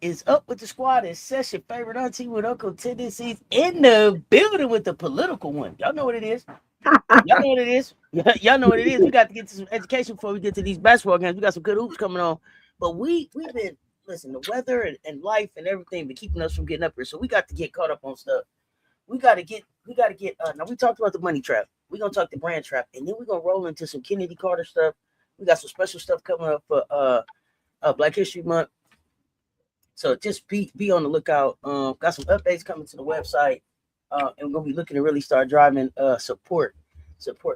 is up with the squad? It's Cess, your favorite auntie with Uncle Tendencies in the building with the political one. Y'all know what it is. Y'all know what it is. Y'all know what it is. We got to get to some education before we get to these basketball games. We got some good hoops coming on. But we've been listen, the weather and life and everything been keeping us from getting up here. So we got to get caught up on stuff. We gotta get now we talked about the money trap. We're gonna talk the brand trap, and then we're gonna roll into some Chennedy Carter stuff. We got some special stuff coming up for Black History Month. So just be on the lookout. Got some updates coming to the website, and we're gonna be looking to really start driving support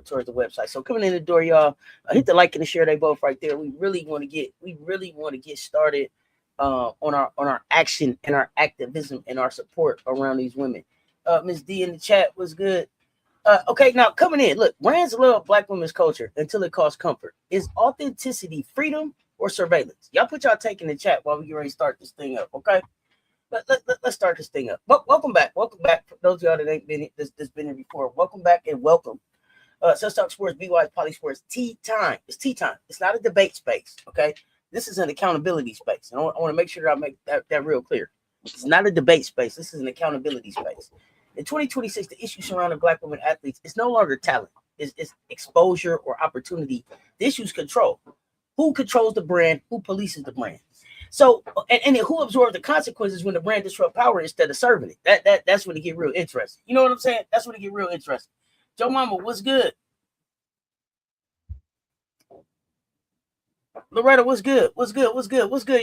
towards the website. So coming in the door, y'all, hit the like and the share. They both right there. We really want to get started on our action and our activism and our support around these women. Miss D in the chat was good. Okay, now coming in, look, brands love Black women's culture until it costs comfort. Is authenticity freedom or surveillance? Y'all put y'all take in the chat while we get ready to start this thing up, okay? Let's start this thing up. Welcome back. For those of y'all that ain't been that's been here before, welcome back and welcome. Cess Talk Sports, BY's PoliSports Tea Time. It's tea time. It's not a debate space, okay? This is an accountability space. And I want to make sure that I make that real clear. It's not a debate space. This is an accountability space. In 2026, the issue surrounding Black women athletes is no longer talent. It's exposure or opportunity. The issue is control. Who controls the brand? Who polices the brand? So, and who absorbs the consequences when the brand disrupts power instead of serving it? That's when it get real interesting. You know what I'm saying? That's when it get real interesting. Joe Mama, what's good? Loretta, what's good? What's good,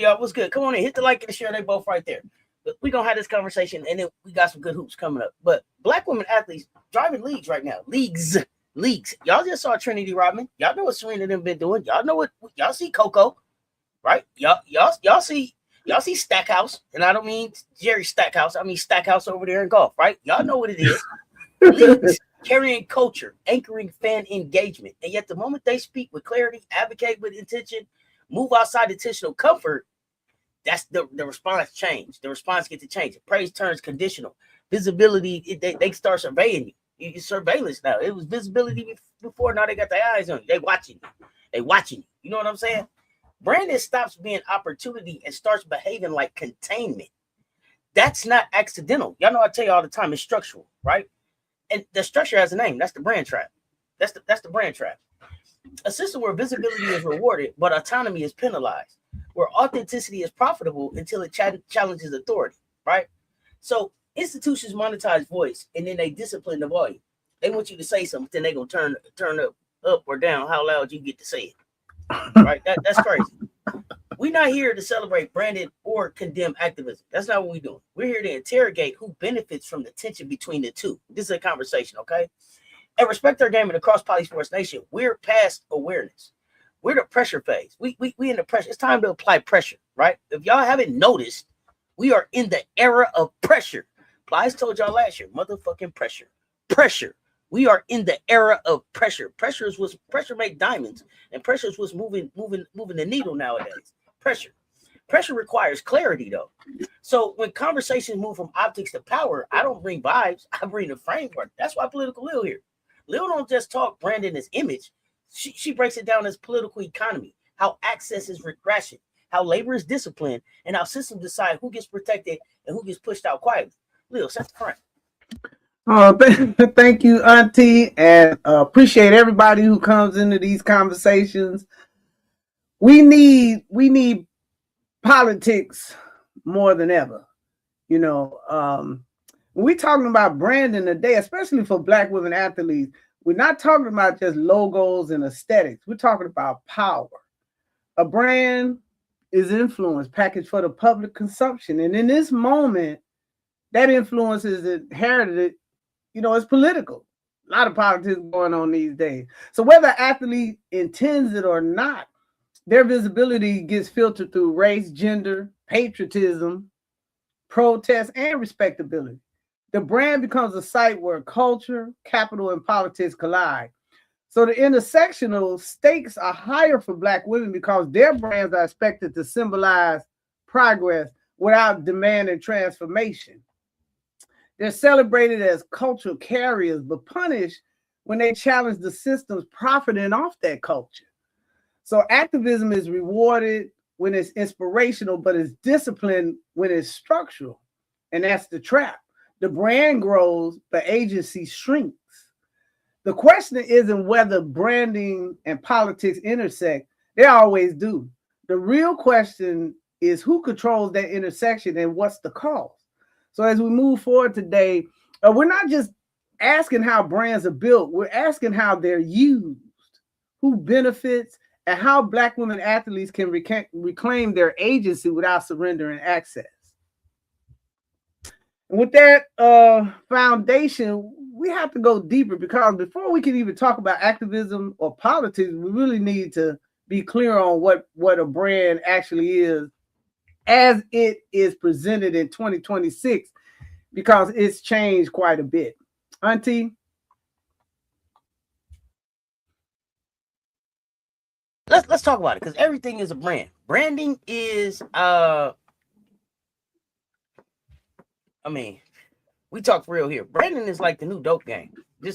y'all? What's good? Come on in, hit the like and the share. They both right there. But we're going to have this conversation, and then we got some good hoops coming up. But Black women athletes driving leagues right now. Leagues. Y'all just saw Trinity Rodman. Y'all know what Serena them been doing. Y'all know what y'all see Coco, right? Y'all see Stackhouse, and I don't mean Jerry Stackhouse. I mean Stackhouse over there in golf, right? Y'all know what it is. Leagues carrying culture, anchoring fan engagement, and yet the moment they speak with clarity, advocate with intention, move outside intentional comfort, that's the response change. The response gets to change. Praise turns conditional. Visibility, they start surveying you. It's surveillance now. It was visibility before. Now they got their eyes on you. They watching you. You know what I'm saying? Branding stops being opportunity and starts behaving like containment. That's not accidental. Y'all know I tell you all the time, it's structural, right? And the structure has a name. That's the brand trap. That's the brand trap. A system where visibility is rewarded, but autonomy is penalized. Where authenticity is profitable until it challenges authority, right? So institutions monetize voice, and then they discipline the volume. They want you to say something, then they gonna turn up or down how loud you get to say it, right? That's crazy. We're not here to celebrate branded or condemn activism. That's not what we're doing. We're here to interrogate who benefits from the tension between the two. This is a conversation, okay? And respect our game and across PoliSports Nation, we're past awareness. We're the pressure phase. We in the pressure. It's time to apply pressure, right? If y'all haven't noticed, we are in the era of pressure. Plies told y'all last year, motherfucking pressure. Pressure. We are in the era of pressure. Pressure make diamonds, and pressure is what's moving the needle nowadays. Pressure requires clarity, though. So when conversations move from optics to power, I don't bring vibes. I bring the framework. That's why Political Lil here. Lil don't just talk branding as image. She breaks it down as political economy, how access is regression, how labor is disciplined, and how systems decide who gets protected and who gets pushed out quietly. Lil, set the front. Thank you, Auntie, and appreciate everybody who comes into these conversations. We need politics more than ever. You know, when we're talking about branding today, especially for Black women athletes, we're not talking about just logos and aesthetics. We're talking about power. A brand is influence packaged for the public consumption. And in this moment, that influence is inherited, it's political. A lot of politics going on these days. So whether an athlete intends it or not, their visibility gets filtered through race, gender, patriotism, protest, and respectability. The brand becomes a site where culture, capital, and politics collide. So the intersectional stakes are higher for Black women because their brands are expected to symbolize progress without demanding transformation. They're celebrated as cultural carriers, but punished when they challenge the systems profiting off that culture. So activism is rewarded when it's inspirational, but it's disciplined when it's structural. And that's the trap. The brand grows, but agency shrinks. The question isn't whether branding and politics intersect. They always do. The real question is who controls that intersection and what's the cost. So as we move forward today, we're not just asking how brands are built. We're asking how they're used, who benefits, and how Black women athletes can reclaim their agency without surrendering access. And with that foundation, we have to go deeper, because before we can even talk about activism or politics, we really need to be clear on what a brand actually is as it is presented in 2026, because it's changed quite a bit. Auntie? Let's talk about it, because everything is a brand. Branding is we talk for real here. Branding is like the new dope game.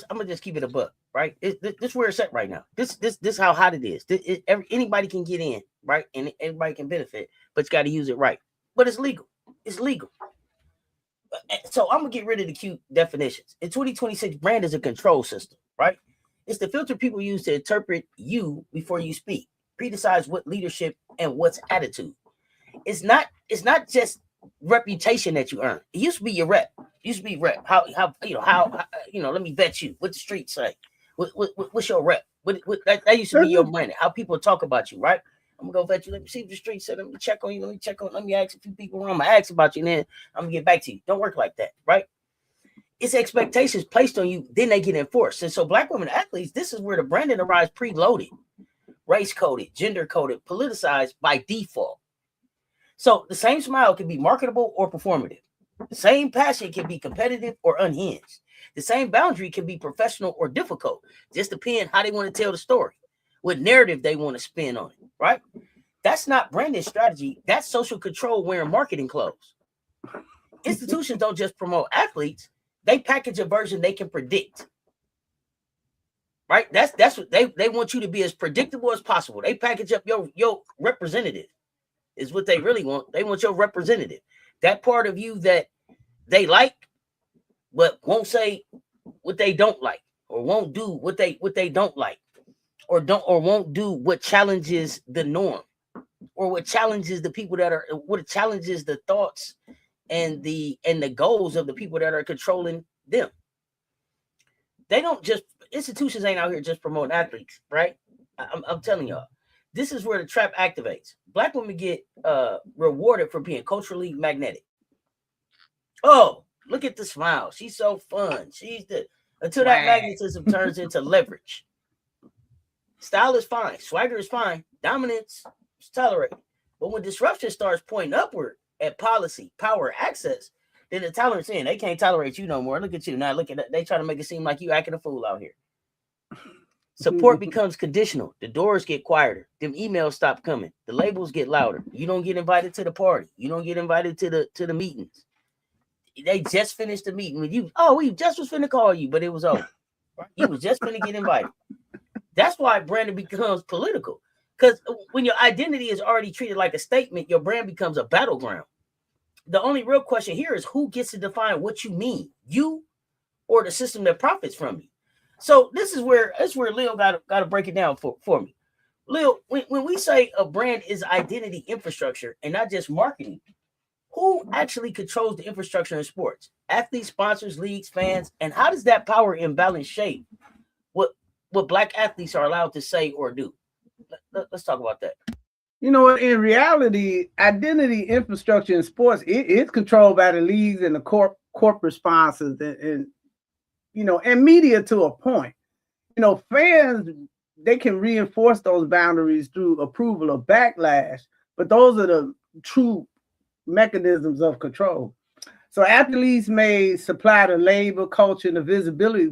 I'm gonna just keep it a buck, right? This where it's at right now. This how hot it is. Anybody can get in, right? And everybody can benefit, but you got to use it right. But it's legal. It's legal. So I'm gonna get rid of the cute definitions. In 2026, brand is a control system, right? It's the filter people use to interpret you before you speak, predecide what leadership and what's attitude. It's not just reputation that you earn. It used to be your rep. It used to be rep. How let me vet you. What the streets say. What's your rep? That used to be your brand. How people talk about you, right? I'm gonna go vet you. Let me see what the streets say. Let me check on you. Let me ask a few people around. I'm gonna ask about you, and then I'm gonna get back to you. Don't work like that, right? It's expectations placed on you, then they get enforced. And so Black women athletes, this is where the branding arrives preloaded, race coded, gender coded, politicized by default. So the same smile can be marketable or performative. The same passion can be competitive or unhinged. The same boundary can be professional or difficult. Just depends how they want to tell the story, what narrative they want to spin on it, right? That's not branding strategy. That's social control wearing marketing clothes. Institutions don't just promote athletes. They package a version they can predict. Right? That's what they want you to be as predictable as possible. They package up your representative is what they really want. They want your representative. That part of you that they like, but won't say what they don't like, or won't do what they don't like, or won't do what challenges the norm, or what challenges the people what challenges the thoughts and the goals of the people that are controlling them. They don't just, institutions ain't out here just promoting athletes, right? I'm telling y'all, this is where the trap activates. Black women get rewarded for being culturally magnetic. Oh, look at the smile. She's so fun. Until that magnetism turns into leverage. Style is fine. Swagger is fine. Dominance is tolerated. But when disruption starts pointing upward at policy, power, access, then the tolerance in. They can't tolerate you no more. Look at you. Now look at that. They try to make it seem like you acting a fool out here. Support becomes conditional. The doors get quieter. Them emails stop coming. The labels get louder. You don't get invited to the party. You don't get invited to the meetings. They just finished the meeting with you. Oh, we just was finna call you, but it was over. You was just finna get invited. That's why branding becomes political. Because when your identity is already treated like a statement, your brand becomes a battleground. The only real question here is who gets to define what you mean, you or the system that profits from you. So this is where Leo got to break it down for me. Leo, when we say a brand is identity infrastructure and not just marketing, who actually controls the infrastructure in sports? Athletes, sponsors, leagues, fans, and how does that power imbalance shape what Black athletes are allowed to say or do? Let's talk about that. You know, in reality, identity infrastructure in sports, it's controlled by the leagues and the corporate sponsors and media to a point. Fans, they can reinforce those boundaries through approval or backlash, but those are the true mechanisms of control. So athletes may supply the labor, culture, and the visibility,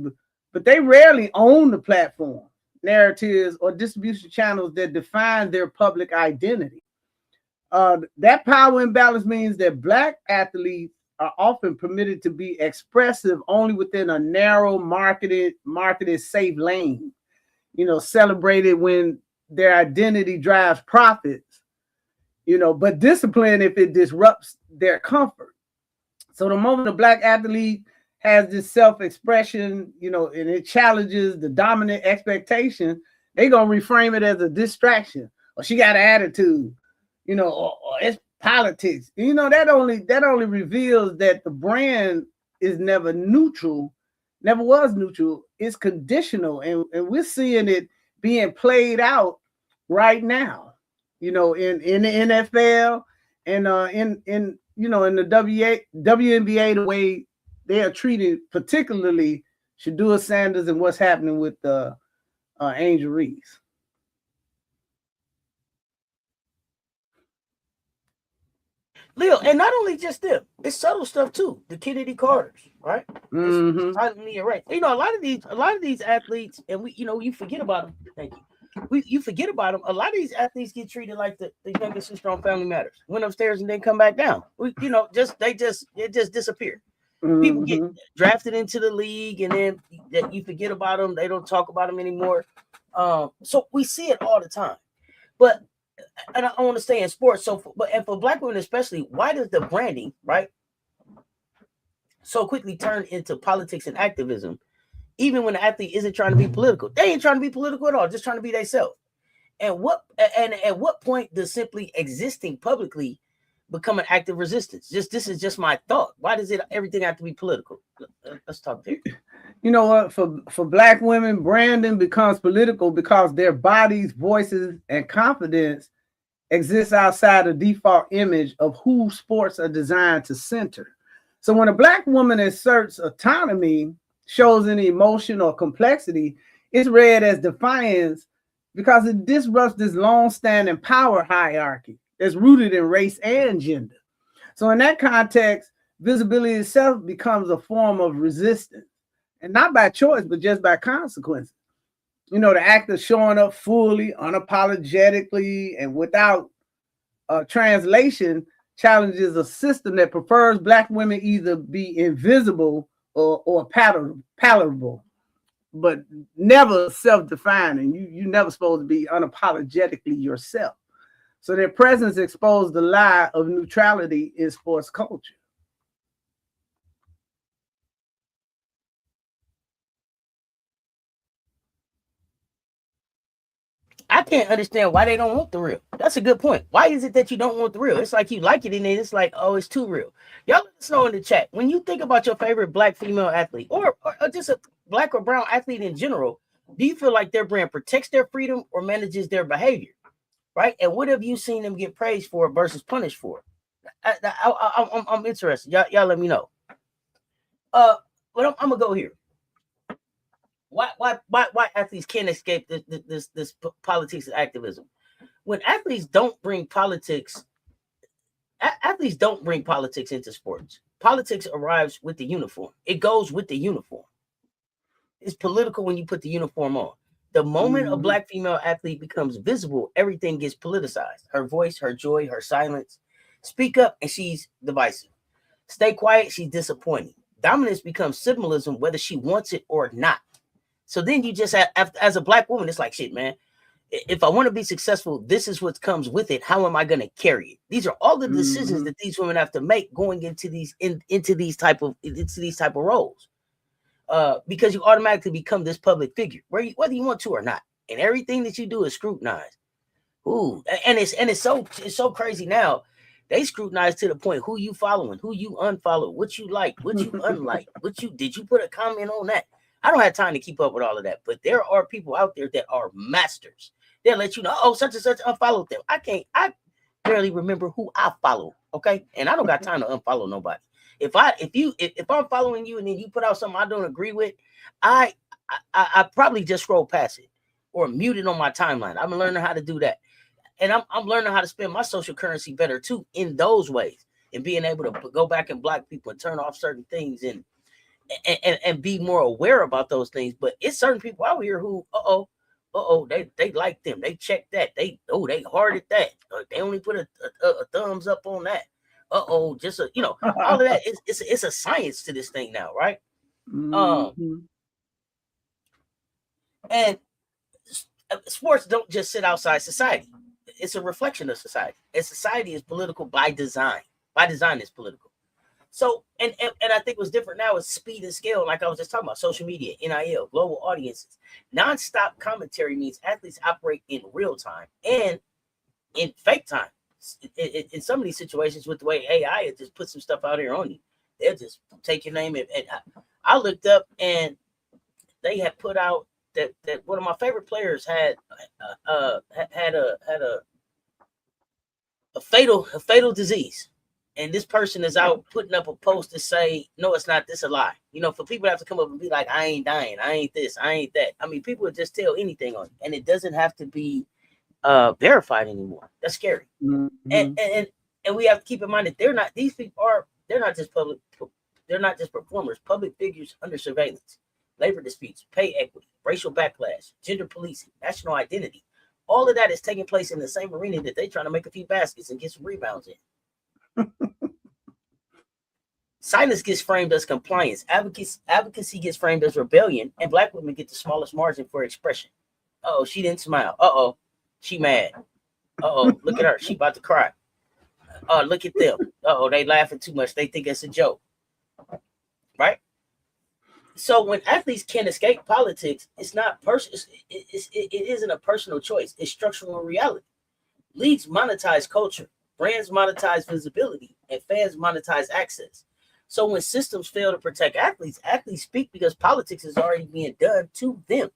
but they rarely own the platform, narratives, or distribution channels that define their public identity. That power imbalance means that Black athletes are often permitted to be expressive only within a narrow marketed safe lane, celebrated when their identity drives profits, but discipline if it disrupts their comfort. So the moment a black athlete has this self-expression, and it challenges the dominant expectation, they're gonna reframe it as a distraction. Or she got an attitude, or it's politics. That only reveals that the brand is never neutral, never was neutral. It's conditional, and we're seeing it being played out right now. In the NFL and in the WNBA, the way they are treated, particularly Shedeur Sanders and what's happening with Angel Reese. Leo, and not only just them, it's subtle stuff too. The Chennedy Carters, right? Mm-hmm. Right. A lot of these athletes, and you forget about them. Thank you. You forget about them. A lot of these athletes get treated like the youngest sister on Family Matters. Went upstairs and then come back down. It just disappear. Mm-hmm. People get drafted into the league, and then you forget about them. They don't talk about them anymore. So we see it all the time. But and I want to stay in sports. So, and for black women especially, why does the branding, right, so quickly turn into politics and activism, even when the athlete isn't trying to be political? They ain't trying to be political at all, just trying to be themselves. And at what point does simply existing publicly become an act of resistance? This is just my thought. Why does everything have to be political? Let's talk there. You know what? For black women, branding becomes political because their bodies, voices, and confidence exists outside the default image of who sports are designed to center. So when a black woman asserts autonomy, shows any emotion or complexity, it's read as defiance because it disrupts this long-standing power hierarchy that's rooted in race and gender. So in that context, visibility itself becomes a form of resistance, and not by choice, but just by consequences. The act of showing up fully, unapologetically, and without translation challenges a system that prefers black women either be invisible or palatable, but never self-defining. You never supposed to be unapologetically yourself. So their presence exposed the lie of neutrality in sports culture. I can't understand why they don't want the real. That's a good point. Why is it that you don't want the real? It's like you like it, and then it's like, oh, it's too real. Y'all let us know in the chat. When you think about your favorite black female athlete, or just a black or brown athlete in general, do you feel like their brand protects their freedom or manages their behavior? Right? And what have you seen them get praised for versus punished for? I'm interested. Y'all let me know. But I'm gonna go here. Why athletes can't escape this politics and activism? When athletes don't bring politics into sports. Politics arrives with the uniform. It goes with the uniform. It's political when you put the uniform on. The moment a black female athlete becomes visible, everything gets politicized. Her voice, her joy, her silence. Speak up and she's divisive. Stay quiet, she's disappointing. Dominance becomes symbolism whether she wants it or not. So then you just have, as a black woman, it's like, shit, man. If I want to be successful, this is what comes with it. How am I going to carry it? These are all the decisions that these women have to make going into these type of roles. Because you automatically become this public figure, whether you want to or not, and everything that you do is scrutinized. Ooh, and it's so crazy now. They scrutinize to the point who you following, who you unfollow, what you like, what you unlike, did you put a comment on that? I don't have time to keep up with all of that, but there are people out there that are masters. They'll let you know, oh, such and such unfollowed them. I barely remember who I follow. Okay, and I don't got time to unfollow nobody. If I'm following you and then you put out something I don't agree with, I probably just scroll past it or mute it on my timeline. I'm learning how to do that, and I'm learning how to spend my social currency better too in those ways, and being able to go back and block people and turn off certain things and be more aware about those things. But it's certain people out here who they like them, they check that, they hearted that, they only put a thumbs up on that. Just all of that. It's a science to this thing now, right? And sports don't just sit outside society. it's a reflection of society. And society is political by design. By design, it's political. So, and I think what's different now is speed and scale. Like I was just talking about, social media, NIL, global audiences. Nonstop commentary means athletes operate in real time and in fake time. In some of these situations, with the way AI, it just puts some stuff out here on you. They'll just take your name. And I looked up, and they had put out that one of my favorite players had a fatal disease. And this person is out putting up a post to say, no, it's not, this a lie. You know, for people to have to come up and be like, I ain't dying, I ain't this, I ain't that. I mean, people would just tell anything on it, and it doesn't have to be verified anymore. That's scary. Mm-hmm. And we have to keep in mind that these people they're not just performers, public figures under surveillance, labor disputes, pay equity, racial backlash, gender policing, national identity. All of that is taking place in the same arena that they're trying to make a few baskets and get some rebounds in. Silence gets framed as compliance. Advocacy gets framed as rebellion, and Black women get the smallest margin for expression. Uh-oh, she didn't smile. Uh-oh, she mad. Uh-oh, look at her. She about to cry. Look at them. Uh-oh, they laughing too much. They think it's a joke. Right? So when athletes can't escape politics, it's not personal. It isn't a personal choice. It's structural reality. Leagues monetize culture. Brands monetize visibility, and fans monetize access. So when systems fail to protect athletes speak because politics is already being done to them.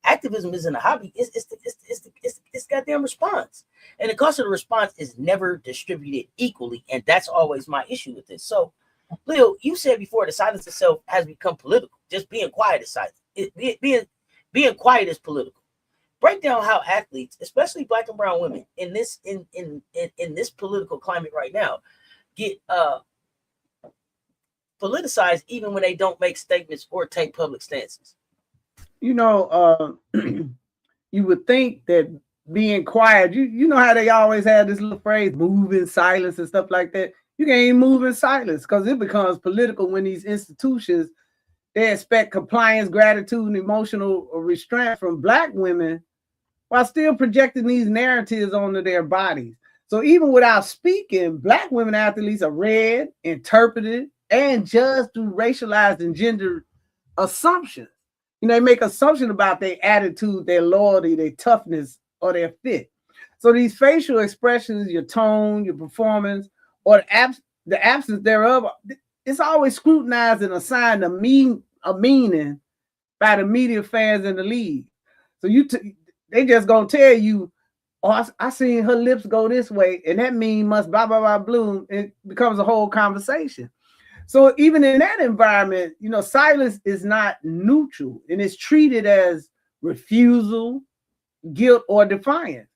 Activism isn't a hobby; it's goddamn response, and the cost of the response is never distributed equally, and that's always my issue with this. So, Leo, you said before the silence itself has become political. Just being quiet is silent. Being quiet is political. Break down how athletes, especially Black and brown women, in this political climate right now, get politicized even when they don't make statements or take public stances. You know, you would think that being quiet, you know how they always have this little phrase, move in silence and stuff like that. You can't even move in silence because it becomes political when these institutions, they expect compliance, gratitude, and emotional restraint from Black women, while still projecting these narratives onto their bodies. So even without speaking, Black women athletes are read, interpreted, and judged through racialized and gendered assumptions. You know, they make assumptions about their attitude, their loyalty, their toughness, or their fit. So these facial expressions, your tone, your performance, or the absence thereof, it's always scrutinized and assigned a meaning by the media, fans, and the league. So they just gonna tell you, oh, I seen her lips go this way, and that mean must blah blah blah bloom. It becomes a whole conversation. So even in that environment, you know, silence is not neutral, and it's treated as refusal, guilt, or defiance.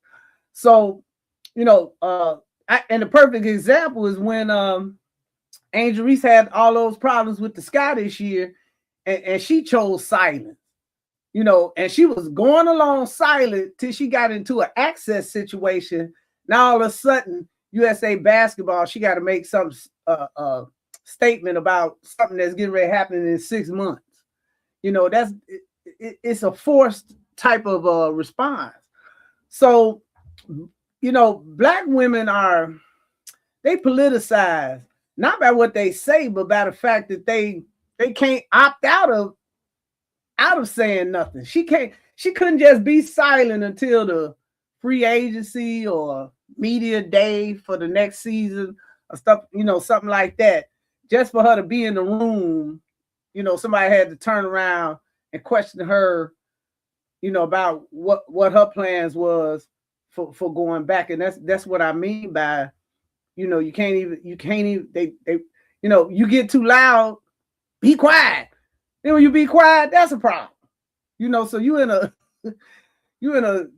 So, you know, and the perfect example is when Angel Reese had all those problems with the Sky this year, and she chose silence. You know, and she was going along silent till she got into an access situation. Now all of a sudden, USA Basketball, she got to make some statement about something that's getting ready to happen in 6 months. You know, it's a forced type of response. So, you know, Black women they politicize not by what they say, but by the fact that they can't opt out of saying nothing. She couldn't just be silent until the free agency or media day for the next season or stuff, you know, something like that. Just for her to be in the room, you know, somebody had to turn around and question her, you know, about what her plans was for going back. And that's what I mean by, you know, you can't even they you know, you get too loud, be quiet. Then when you be quiet, that's a problem. You know, so you in a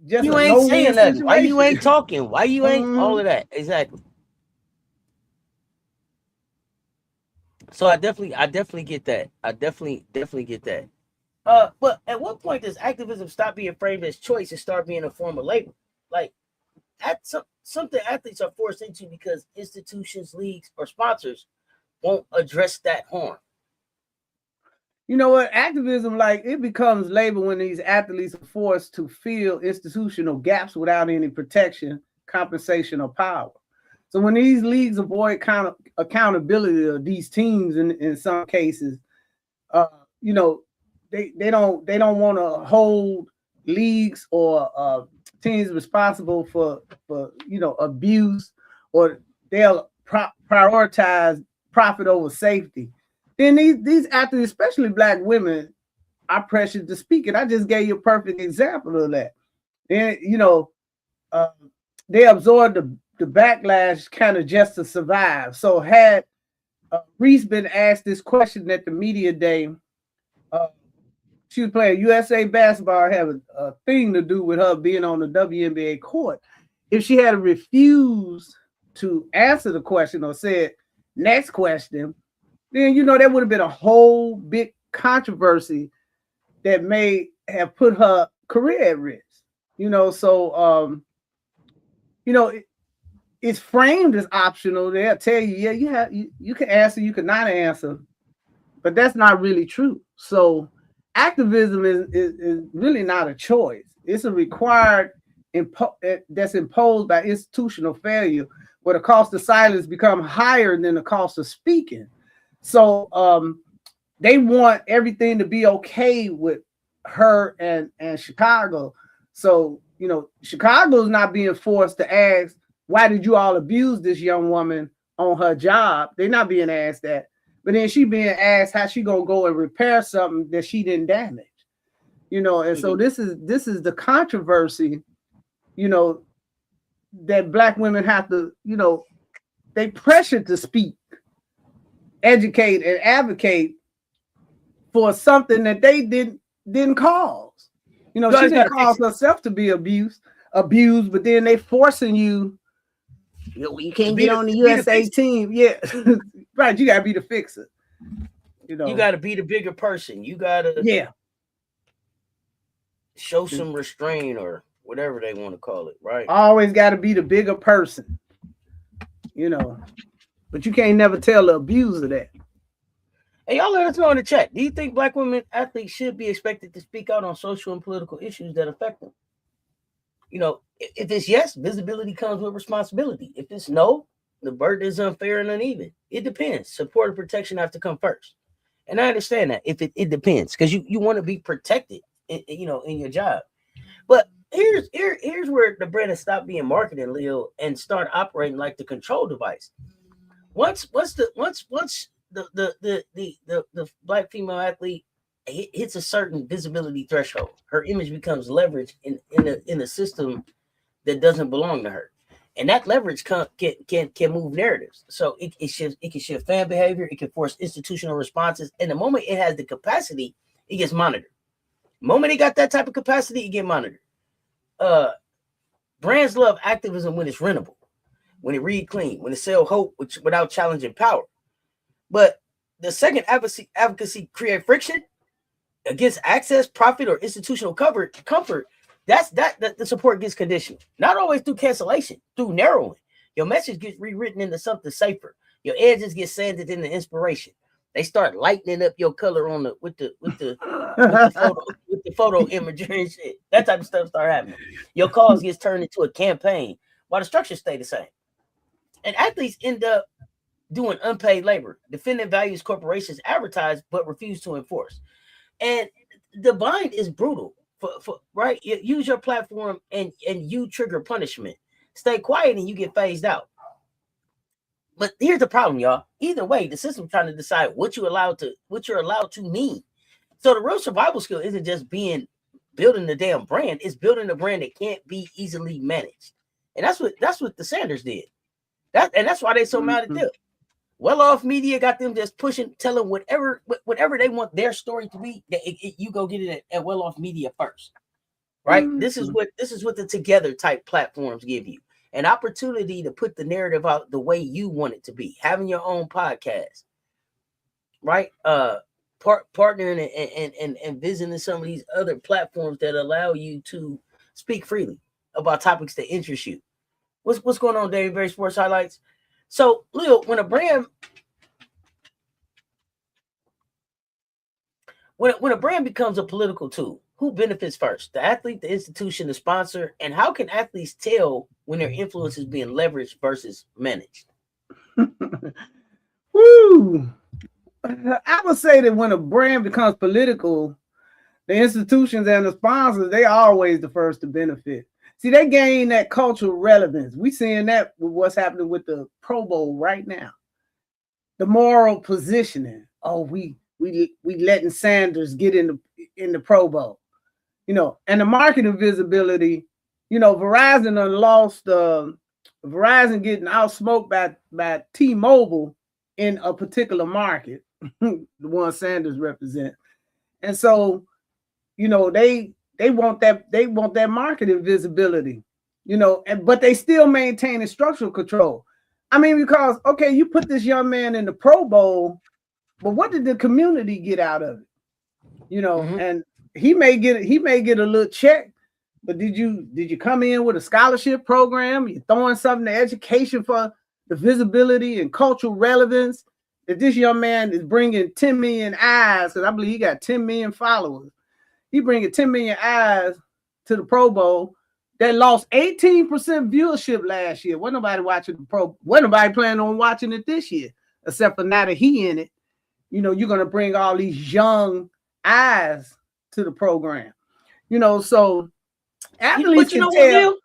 just you ain't saying nothing. Situation. Why you ain't talking? Why you ain't all of that? Exactly. So I definitely get that. I definitely get that. But at what point does activism stop being framed as choice and start being a form of labor? Like that's something athletes are forced into because institutions, leagues, or sponsors won't address that harm. You know what? Activism, like, it becomes labor when these athletes are forced to fill institutional gaps without any protection, compensation, or power. So when these leagues avoid accountability of these teams in some cases, you know, they don't want to hold leagues or teams responsible for abuse, or they'll prioritize profit over safety. Then these athletes, especially Black women, are pressured to speak. And I just gave you a perfect example of that. Then they absorb the backlash kind of just to survive. So had Reese been asked this question at the media day, she was playing USA basketball, have a thing to do with her being on the WNBA court. If she had refused to answer the question or said, next question, then, there would have been a whole big controversy that may have put her career at risk. So, it's framed as optional. They'll tell you, yeah, you can answer, you can not answer, but that's not really true. So activism is really not a choice. It's a required that's imposed by institutional failure, where the cost of silence become higher than the cost of speaking. So they want everything to be okay with her and Chicago. So, Chicago's not being forced to ask, why did you all abuse this young woman on her job? They're not being asked that. But then she being asked how she gonna go and repair something that she didn't damage. And so this is the controversy, that Black women have to, they pressured to speak, educate, and advocate for something that they didn't cause. She didn't cause herself to be abused, but then they forcing you. You can't get on the USA team. Yeah, right. You gotta be the fixer. You gotta be the bigger person. You gotta show some restraint or whatever they want to call it. Right. Always gotta be the bigger person. But you can't never tell the abuser that. Hey, y'all let us know in the chat. Do you think Black women athletes should be expected to speak out on social and political issues that affect them? If it's yes, visibility comes with responsibility. If it's no, the burden is unfair and uneven. It depends. Support and protection have to come first. And I understand that. If it depends, because you want to be protected, in your job. But here's where the brand has stopped being marketed, Leo, and start operating like the control device. Once the Black female athlete hits a certain visibility threshold, her image becomes leveraged in a system that doesn't belong to her, and that leverage can move narratives. So it can shift fan behavior. It can force institutional responses. And the moment it has the capacity, it gets monitored. The moment it got that type of capacity, it get monitored. Brands love activism when it's rentable, when it read clean, when it sell hope without challenging power. But the second advocacy create friction against access, profit, or institutional comfort, that's the support gets conditional. Not always through cancellation, through narrowing. Your message gets rewritten into something safer. Your edges get sanded into inspiration. They start lightening up your color on with the photo imagery and shit. That type of stuff start happening. Your cause gets turned into a campaign while the structure stay the same. And athletes end up doing unpaid labor, defending values corporations advertise but refuse to enforce. And the bind is brutal. For right, use your platform and you trigger punishment. Stay quiet and you get phased out. But here's the problem, y'all. Either way, the system's trying to decide what you're allowed to mean. So the real survival skill isn't just building the damn brand; it's building a brand that can't be easily managed. And that's what the Sanders did. That's why they so mad at them. Well-off media got them just pushing, telling whatever they want their story to be. You go get it at well-off media first, right? Mm-hmm. This is what the Together type platforms give you: an opportunity to put the narrative out the way you want it to be. Having your own podcast, right? Partnering and visiting some of these other platforms that allow you to speak freely about topics that interest you. What's going on, David Berry Sports Highlights? So, Leo, when a brand when a brand becomes a political tool, who benefits first? The athlete, the institution, the sponsor, and how can athletes tell when their influence is being leveraged versus managed? Woo! I would say that when a brand becomes political, the institutions and the sponsors, they are always the first to benefit. See, they gain that cultural relevance. We seeing that with what's happening with the Pro Bowl right now. The moral positioning. Oh, we letting Sanders get in the Pro Bowl, and the marketing visibility. Verizon lost. Verizon getting outsmoked by T-Mobile in a particular market, the one Sanders represents, and so they want that marketing visibility, but they still maintain a structural control. I mean, because okay, you put this young man in the Pro Bowl, but what did the community get out of it? And he may get a little check, but did you come in with a scholarship program? You're throwing something to education for the visibility and cultural relevance that this young man is bringing 10 million eyes, because I believe he got 10 million followers. He bringing 10 million eyes to the Pro Bowl that lost 18% viewership last year. Wasn't nobody watching the Pro. Wasn't nobody planning on watching it this year, except for now that he in it. You're going to bring all these young eyes to the program. So athletes can tell.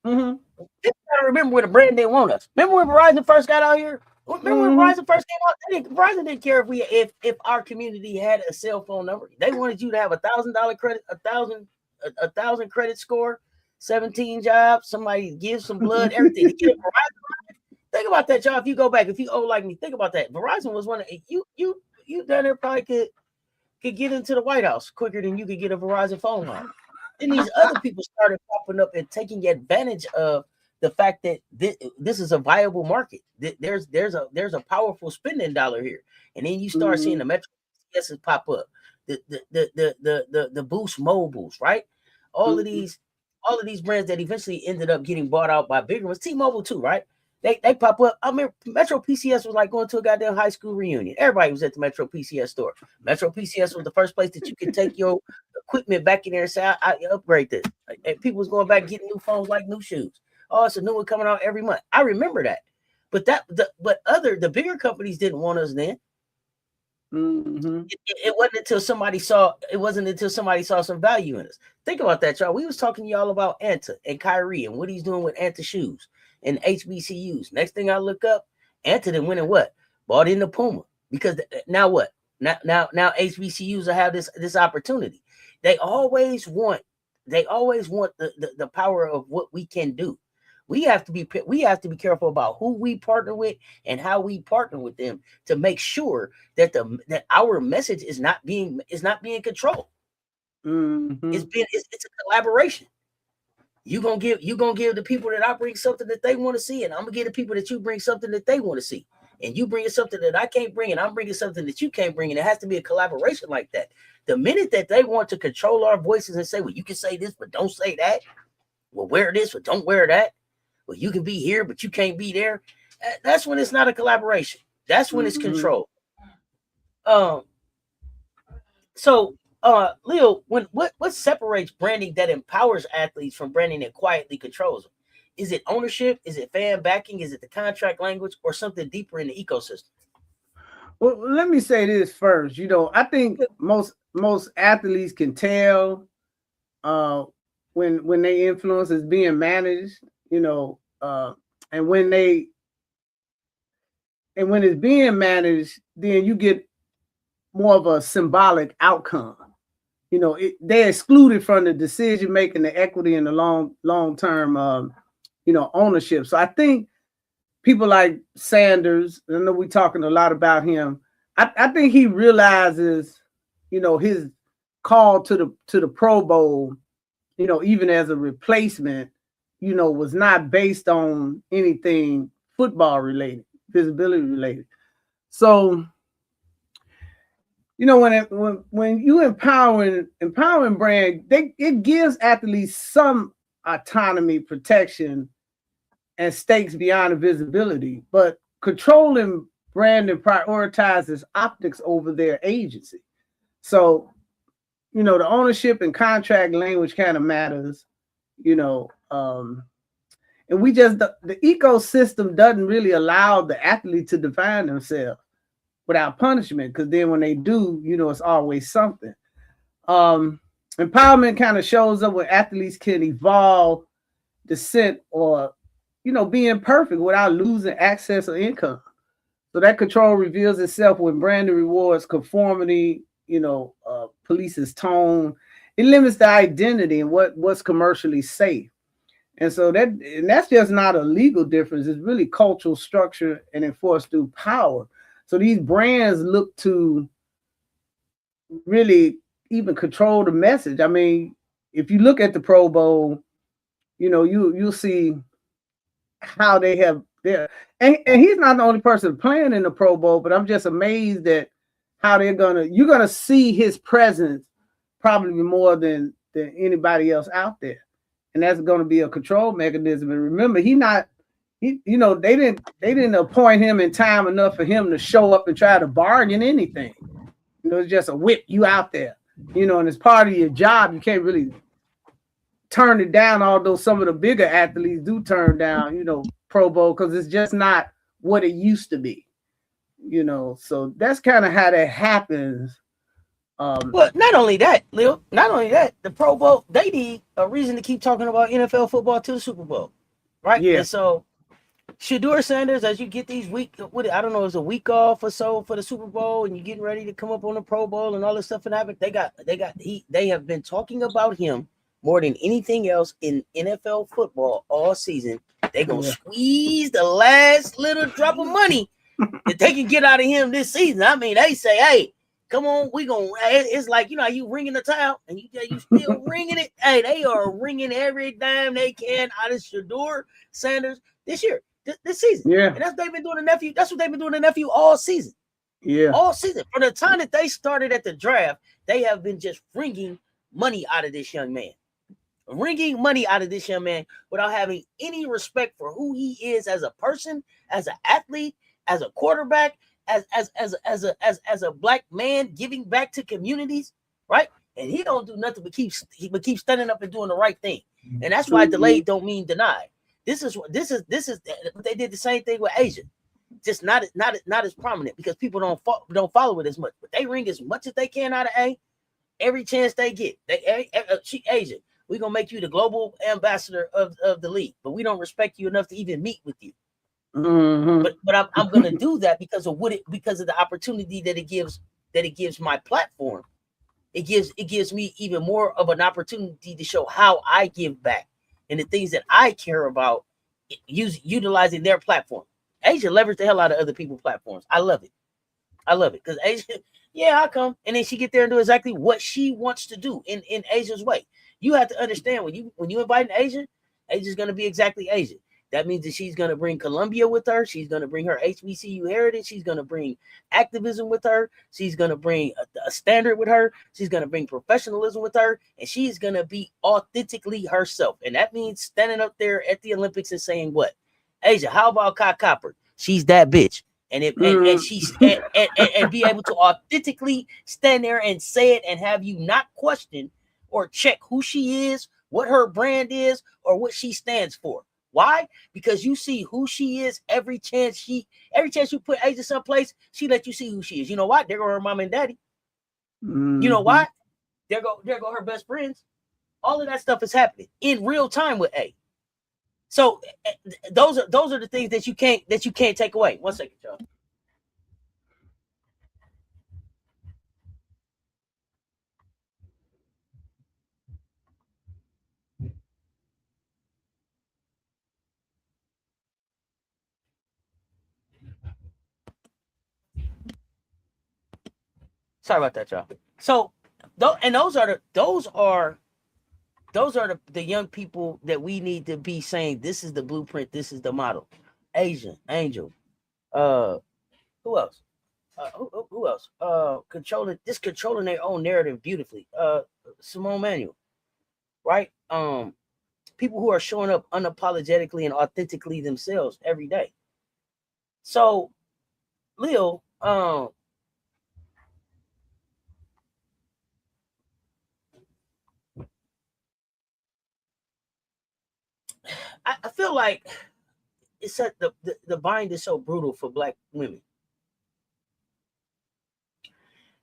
You gotta remember when the brand didn't want us. Remember when Verizon first got out here? Remember when Verizon first came out? Verizon didn't care if our community had a cell phone number. They wanted you to have $1,000 credit, a thousand credit score, 17 jobs, somebody gives some blood, everything to get a Verizon. Think about that, y'all. If you go back, if you old like me, think about that. Verizon was one of you down there probably could get into the White House quicker than you could get a Verizon phone line. Then these other people started popping up and taking advantage of the fact that this is a viable market. There's a powerful spending dollar here, and then you start seeing the Metro PCSs pop up, the Boost Mobiles, right? All of these brands that eventually ended up getting bought out by bigger ones. T-Mobile too, right? They pop up. I mean, Metro PCS was like going to a goddamn high school reunion. Everybody was at the Metro PCS store. Metro PCS was the first place that you could take your equipment back in there and say, I upgrade this. And people was going back getting new phones like new shoes. Oh, it's a new one coming out every month. I remember that. But the bigger companies didn't want us then. It wasn't until somebody saw some value in us. Think about that, y'all. We was talking to y'all about Anta and Kyrie and what he's doing with Anta shoes and HBCUs. Next thing I look up, Anta then went and what? Bought into Puma. Because now what? Now HBCUs will have this opportunity. They always want the power of what we can do. We have to be careful about who we partner with and how we partner with them to make sure that that our message is not being controlled. It's a collaboration. You gonna give the people that I bring something that they want to see, and I'm gonna give the people that you bring something that they want to see, and you bring something that I can't bring, and I'm bringing something that you can't bring, and it has to be a collaboration like that. The minute that they want to control our voices and say, well, you can say this, but don't say that. Well, wear this, but don't wear that. Well, you can be here, but you can't be there. That's when it's not a collaboration. That's when it's control. So, Leo, what separates branding that empowers athletes from branding that quietly controls them? Is it ownership? Is it fan backing? Is it the contract language, or something deeper in the ecosystem? Well, let me say this first. I think most athletes can tell when their influence is being managed, and when it's being managed, then you get more of a symbolic outcome. They're excluded from the decision making, the equity, and the long term, ownership. So I think people like Sanders, I know we're talking a lot about him. I think he realizes, his call to the Pro Bowl, even as a replacement, was not based on anything football related, visibility related. So, when you empowering brand, it gives athletes some autonomy, protection, and stakes beyond the visibility. But controlling brand and prioritizes optics over their agency. So, you know, the ownership and contract language kind of matters, you know. And we just, the ecosystem doesn't really allow the athlete to define themselves without punishment, because then when they do, you know, it's always something. Empowerment kind of shows up when athletes can evolve, dissent, or, you know, be imperfect without losing access or income. So that control reveals itself when branding rewards conformity, you know, polices tone. It limits the identity and what's commercially safe. And so that's just not a legal difference. It's really cultural structure and enforced through power. So these brands look to really even control the message. I mean, if you look at the Pro Bowl, you know, you'll see how they have there. And he's not the only person playing in the Pro Bowl, but I'm just amazed at how you're gonna see his presence probably more than anybody else out there. And that's gonna be a control mechanism. And remember, you know, they didn't appoint him in time enough for him to show up and try to bargain anything. You know, it's just a whip you out there. You know, and as part of your job, you can't really turn it down, although some of the bigger athletes do turn down, you know, Pro Bowl, because it's just not what it used to be. You know, so that's kind of how that happens. Well, not only that, Lil, not only that, the Pro Bowl, they need a reason to keep talking about NFL football to the Super Bowl, right? Yeah. And so Shedeur Sanders, as you get these I don't know, it's a week off or so for the Super Bowl, and you're getting ready to come up on the Pro Bowl and all this stuff and happen. They have been talking about him more than anything else in NFL football all season. They're gonna squeeze the last little drop of money that they can get out of him this season. I mean, they say, hey, come on, we gonna. It's like, you know, you ringing the towel and you still ringing it. Hey, they are ringing every dime they can out of Shedeur Sanders this year. This season. Yeah. And that's what they've been doing to nephew. That's what they've been doing to nephew all season. Yeah. All season. From the time that they started at the draft, they have been just wringing money out of this young man. Wringing money out of this young man without having any respect for who he is as a person, as an athlete, as a quarterback, as a black man giving back to communities, right? And he don't do nothing but keep standing up and doing the right thing. And that's why delayed don't mean denied. This is they did the same thing with Asia, just not as prominent because people don't follow it as much. But they ring as much as they can out of A every chance they get. Asia, we're gonna make you the global ambassador of the league, but we don't respect you enough to even meet with you. Mm-hmm. But I'm gonna do that because of the opportunity that it gives my platform. It gives me even more of an opportunity to show how I give back and the things that I care about, utilizing their platform. Asia leveraged the hell out of other people's platforms. I love it because Asia, I come and then she get there and do exactly what she wants to do in Asia's way. You have to understand when you invite an Asian, Asia's gonna be exactly Asian. That means that she's going to bring Columbia with her. She's going to bring her HBCU heritage. She's going to bring activism with her. She's going to bring a standard with her. She's going to bring professionalism with her. And she's going to be authentically herself. And that means standing up there at the Olympics and saying what? Asia, how about Kai Copper? She's that bitch. And be able to authentically stand there and say it and have you not question or check who she is, what her brand is, or what she stands for. Why? Because you see who she is every chance you put Asia someplace, she let you see who she is. You know what? There go her mom and daddy. Mm-hmm. You know why? There go her best friends. All of that stuff is happening in real time with A. So those are the things that you can't take away. 1 second, y'all. Sorry about that, y'all. So, those are the young people that we need to be saying, this is the blueprint, this is the model. Asian, Angel, who else? Who else? Controlling their own narrative beautifully. Simone Manuel, right? People who are showing up unapologetically and authentically themselves every day. So, Leo, I feel like it's that the bind is so brutal for Black women.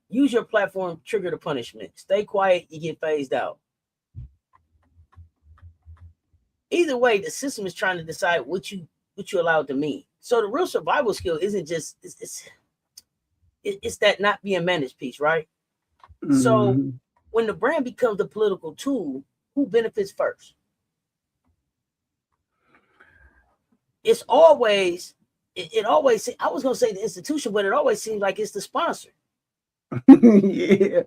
Use your platform, trigger the punishment. Stay quiet, you get phased out. Either way, the system is trying to decide what you allowed to mean. So the real survival skill isn't just it's that not being managed piece, right? Mm-hmm. So when the brand becomes the political tool, who benefits first? It's always it always. I was gonna say the institution, but it always seems like it's the sponsor. yeah,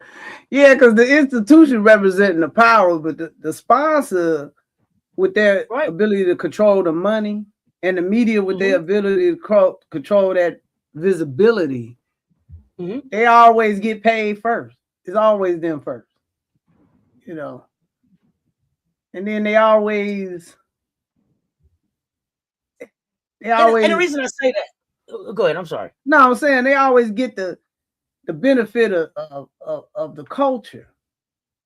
because the institution representing the power, but the sponsor with their ability to control the money, and the media with their ability to control that visibility, they always get paid first. It's always them first, you know. And then they always. And the reason I say that, go ahead. I'm sorry. No, I'm saying they always get the benefit of the culture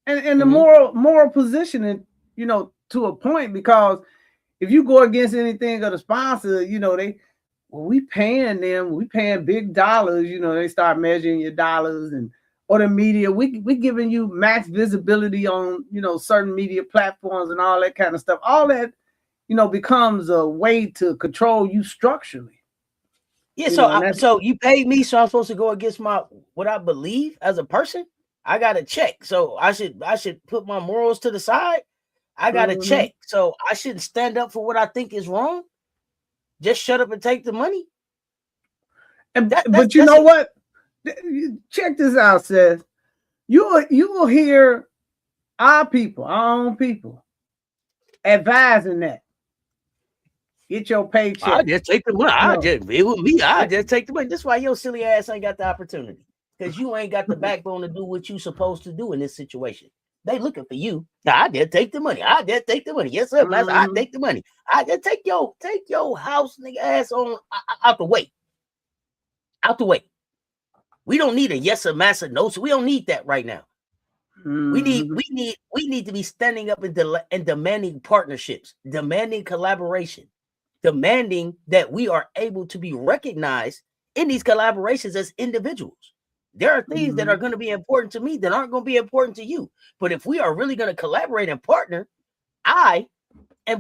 and the moral positioning, you know, to a point, because if you go against anything of the sponsor, you know, we paying big dollars, you know, they start measuring your dollars, and or the media, we giving you max visibility on, you know, certain media platforms and all that kind of stuff. All that, you know, becomes a way to control you structurally. Yeah, so you paid me, so I'm supposed to go against what I believe as a person. I got to check. So I should put my morals to the side. I got to check. So I shouldn't stand up for what I think is wrong. Just shut up and take the money. But you know what? Check this out, Cess. You will hear our own people, advising that. Get your paycheck. I just take the money. I just take the money. That's why your silly ass ain't got the opportunity, because you ain't got the backbone to do what you supposed to do in this situation. They looking for you. Now, I just take the money. I just take the money. Yes, sir, master. I take the money. I just take your house nigga ass on out the way. Out the way. We don't need a yes sir, master, no. So we don't need that right now. We need to be standing up and demanding partnerships, demanding collaboration, demanding that we are able to be recognized in these collaborations as individuals. There are things that are going to be important to me that aren't going to be important to you. But if we are really going to collaborate and partner, if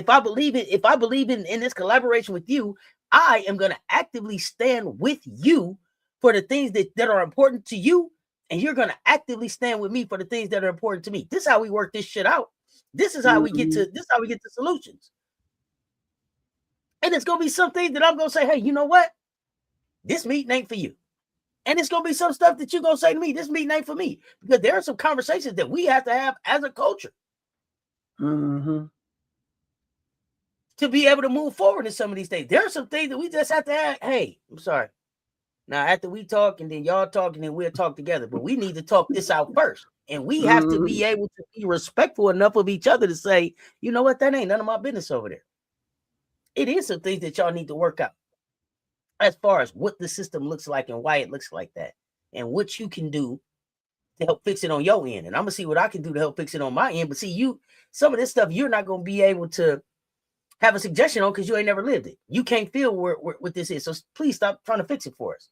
I believe in this collaboration with you, I am going to actively stand with you for the things that are important to you. And you're going to actively stand with me for the things that are important to me. This is how we work this shit out. This is how we get to solutions. And it's going to be some things that I'm going to say, hey, you know what? This meeting ain't for you. And it's going to be some stuff that you're going to say to me, this meeting ain't for me. Because there are some conversations that we have to have as a culture to be able to move forward in some of these things. There are some things that we just have to have. Hey, I'm sorry. Now, after we talk and then y'all talk and then we'll talk together. But we need to talk this out first. And we have to be able to be respectful enough of each other to say, you know what? That ain't none of my business over there. It is some things that y'all need to work out as far as what the system looks like and why it looks like that, and what you can do to help fix it on your end. And I'm going to see what I can do to help fix it on my end. But see, some of this stuff you're not going to be able to have a suggestion on because you ain't never lived it. You can't feel what this is. So please stop trying to fix it for us.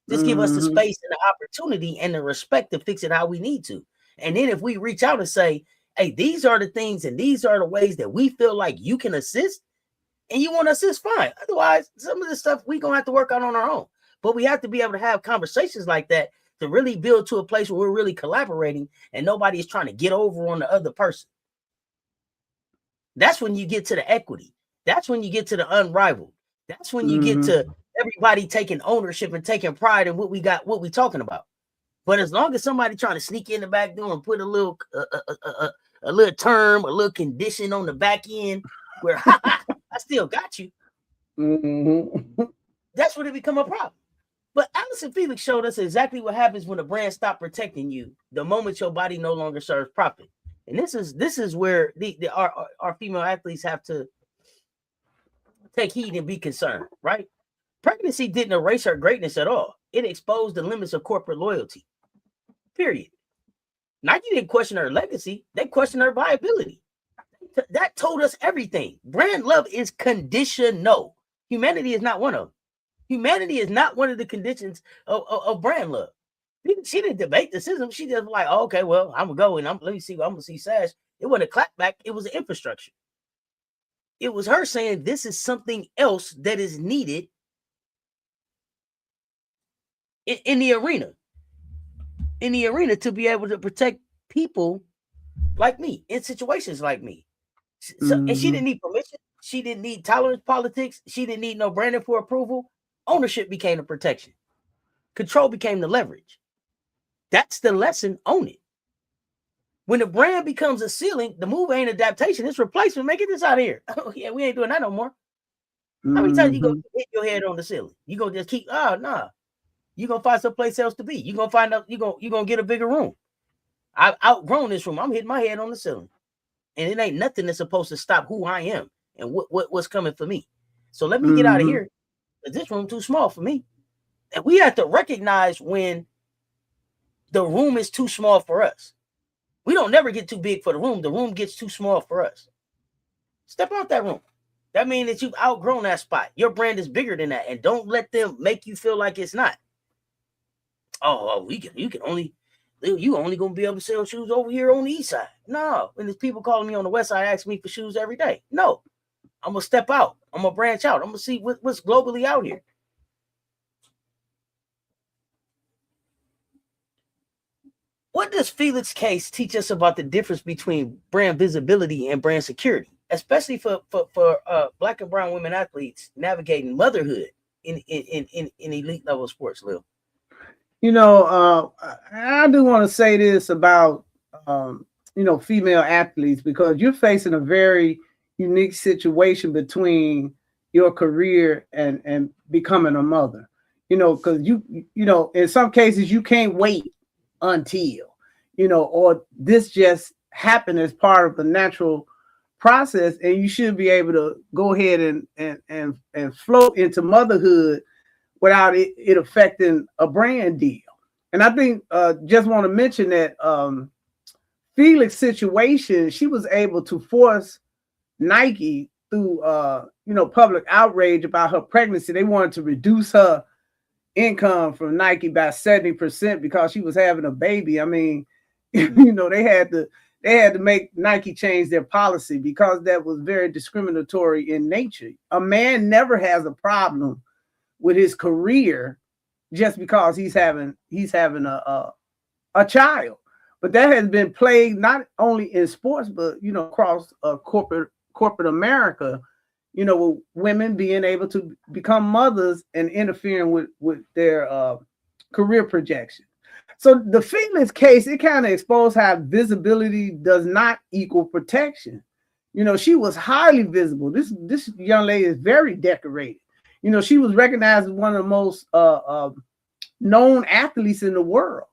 Just give us the space and the opportunity and the respect to fix it how we need to. And then if we reach out and say, hey, these are the things and these are the ways that we feel like you can assist, and you want to assist, fine. Otherwise, some of the stuff we're going to have to work on our own. But we have to be able to have conversations like that to really build to a place where we're really collaborating and nobody is trying to get over on the other person. That's when you get to the equity. That's when you get to the unrivaled. That's when you get to everybody taking ownership and taking pride in what we got, what we talking about. But as long as somebody trying to sneak in the back door and put a little term, a little condition on the back end where I still got you. That's when it become a problem. But Allison Felix showed us exactly what happens when a brand stops protecting you the moment your body no longer serves profit. And this is where our female athletes have to take heed and be concerned, right? Pregnancy didn't erase her greatness at all. It exposed the limits of corporate loyalty. Period. Nike didn't question her legacy. They questioned her viability. They that told us everything. Brand love is conditional. Humanity is not one of them. Humanity is not one of the conditions of brand love. She didn't debate the system. She just like, oh, okay, well, I'm gonna go and let me see. I'm gonna see Cess. It wasn't a clapback. It was an infrastructure. It was her saying this is something else that is needed in the arena. In the arena to be able to protect people like me in situations like me. So, and she didn't need permission. She didn't need tolerance politics. She didn't need no branding for approval. Ownership became the protection. Control became the leverage. That's the lesson. Own it. When the brand becomes a ceiling, the move ain't adaptation. It's replacement. Make it this out of here. Oh, yeah, we ain't doing that no more. How many times you go hit your head on the ceiling? You gonna just keep, nah. You gonna find someplace else to be. You gonna find out, you gonna get a bigger room. I've outgrown this room. I'm hitting my head on the ceiling. And it ain't nothing that's supposed to stop who I am and what's coming for me. So let me get out of here. This room too small for me. And we have to recognize when the room is too small for us. We don't never get too big for the room. The room gets too small for us. Step out that room. That means that you've outgrown that spot. Your brand is bigger than that. And don't let them make you feel like it's not. Oh, you only gonna be able to sell shoes over here on the east side. No, when there's people calling me on the west side asking me for shoes every day. No, I'm gonna step out. I'm gonna branch out. I'm gonna see what's globally out here. What does Felix's case teach us about the difference between brand visibility and brand security, especially for Black and brown women athletes navigating motherhood in elite level sports, Lil? You know, I do want to say this about, female athletes, because you're facing a very unique situation between your career and becoming a mother, because in some cases you can't wait until, or this just happened as part of the natural process, and you should be able to go ahead and float into motherhood without it affecting a brand deal. And I think just want to mention that Felix's situation, she was able to force Nike through public outrage about her pregnancy. They wanted to reduce her income from Nike by 70% because she was having a baby. I mean, they had to make Nike change their policy because that was very discriminatory in nature. A man never has a problem with his career just because he's having a child. But that has been plagued not only in sports, but across corporate America, with women being able to become mothers and interfering with their career projection. So the Felix case, it kind of exposed how visibility does not equal protection. She was highly visible. This young lady is very decorated. She was recognized as one of the most known athletes in the world.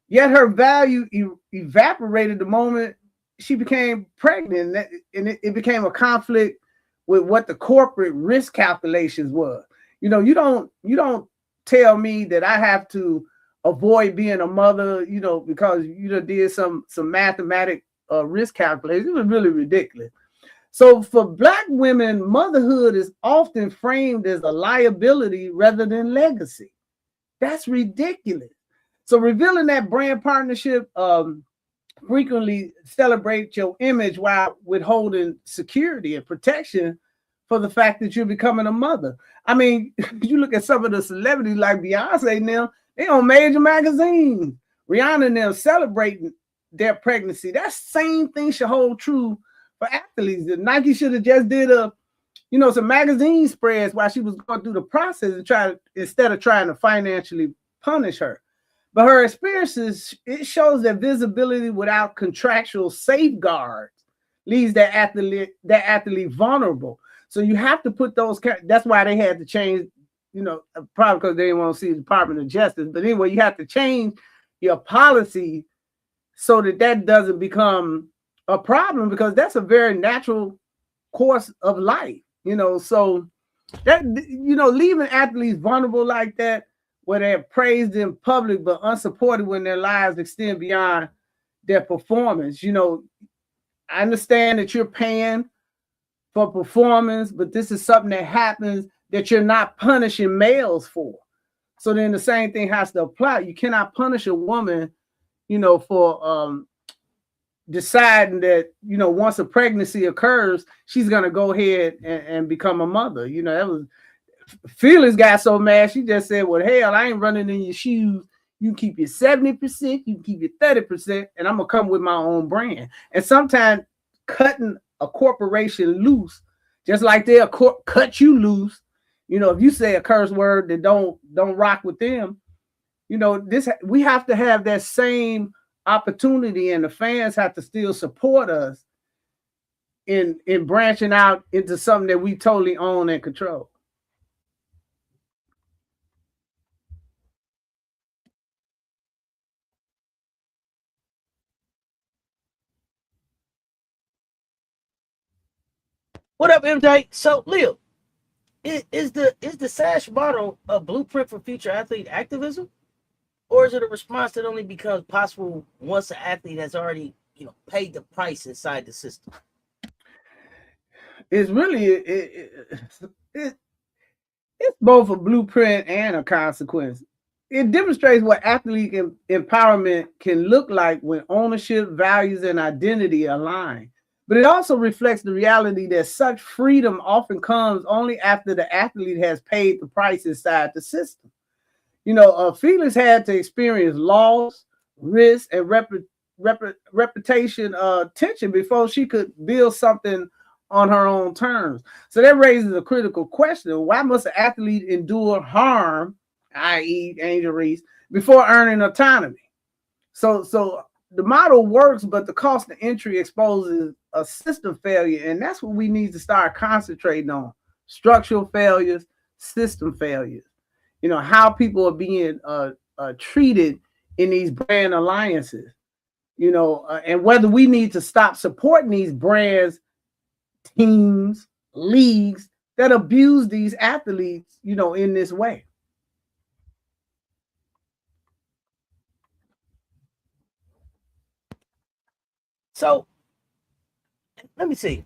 Yet her value evaporated the moment she became pregnant, and it became a conflict with what the corporate risk calculations were. You don't tell me that I have to avoid being a mother, because you did some mathematic risk calculations. It was really ridiculous. So for Black women, motherhood is often framed as a liability rather than legacy. That's ridiculous. So revealing that brand partnership frequently celebrate your image while withholding security and protection for the fact that you're becoming a mother. I mean, you look at some of the celebrities like Beyonce now, they on major magazines. Rihanna and them celebrating their pregnancy. That same thing should hold true for athletes. Nike should have just did some magazine spreads while she was going through the process and instead of trying to financially punish her. But her experiences, it shows that visibility without contractual safeguards leaves that athlete vulnerable. So you have to put those. That's why they had to change. Probably because they didn't want to see the Department of Justice. But anyway, you have to change your policy so that doesn't become a problem, because that's a very natural course of life. So that leaving athletes vulnerable like that, where they're praised in public but unsupported when their lives extend beyond their performance, I understand that you're paying for performance, but this is something that happens that you're not punishing males for. So then the same thing has to apply. You cannot punish a woman, for deciding that, once a pregnancy occurs, she's gonna go ahead and become a mother. That was Felix got so mad, she just said, well, hell, I ain't running in your shoes. You can keep your 70%, you can keep your 30%, and I'm gonna come with my own brand. And sometimes cutting a corporation loose, just like they'll cut you loose, if you say a curse word that don't rock with them, this we have to have that same opportunity, and the fans have to still support us in branching out into something that we totally own and control. What up, MJ? So, Leo, is the SASH model a blueprint for future athlete activism, or is it a response that only becomes possible once an athlete has already, paid the price inside the system? It's really it's both a blueprint and a consequence. It demonstrates what athlete empowerment can look like when ownership, values, and identity align. But it also reflects the reality that such freedom often comes only after the athlete has paid the price inside the system. Felix had to experience loss, risk, and reputation tension before she could build something on her own terms. So that raises a critical question: why must an athlete endure harm, i.e., injuries, before earning autonomy? So the model works, but the cost of entry exposes a system failure, and that's what we need to start concentrating on: structural failures, system failures. How people are being treated in these brand alliances. And whether we need to stop supporting these brands, teams, leagues that abuse these athletes, in this way. So, let me see.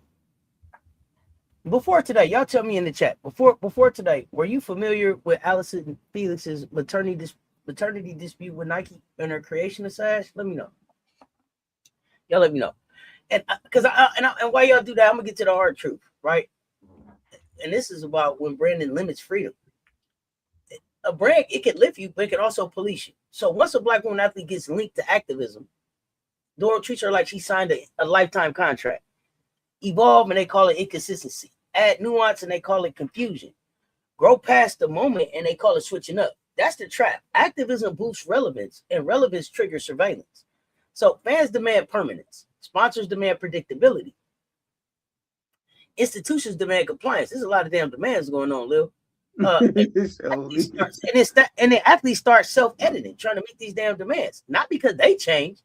Before today, y'all tell me in the chat. Before today, were you familiar with Allison Felix's maternity dispute with Nike and her creation of SASH? Let me know. Y'all let me know. And because and while y'all do that, I'm gonna get to the hard truth, right? And this is about when branding limits freedom. A brand, it can lift you, but it can also police you. So once a Black woman athlete gets linked to activism, Doral treats her like she signed a lifetime contract. Evolve, and they call it inconsistency. Add nuance, and they call it confusion. Grow past the moment, and they call it switching up. That's the trap. Activism boosts relevance, and relevance triggers surveillance. So fans demand permanence. Sponsors demand predictability. Institutions demand compliance. There's a lot of damn demands going on, Lil. And the athletes start self-editing, trying to meet these damn demands. Not because they change,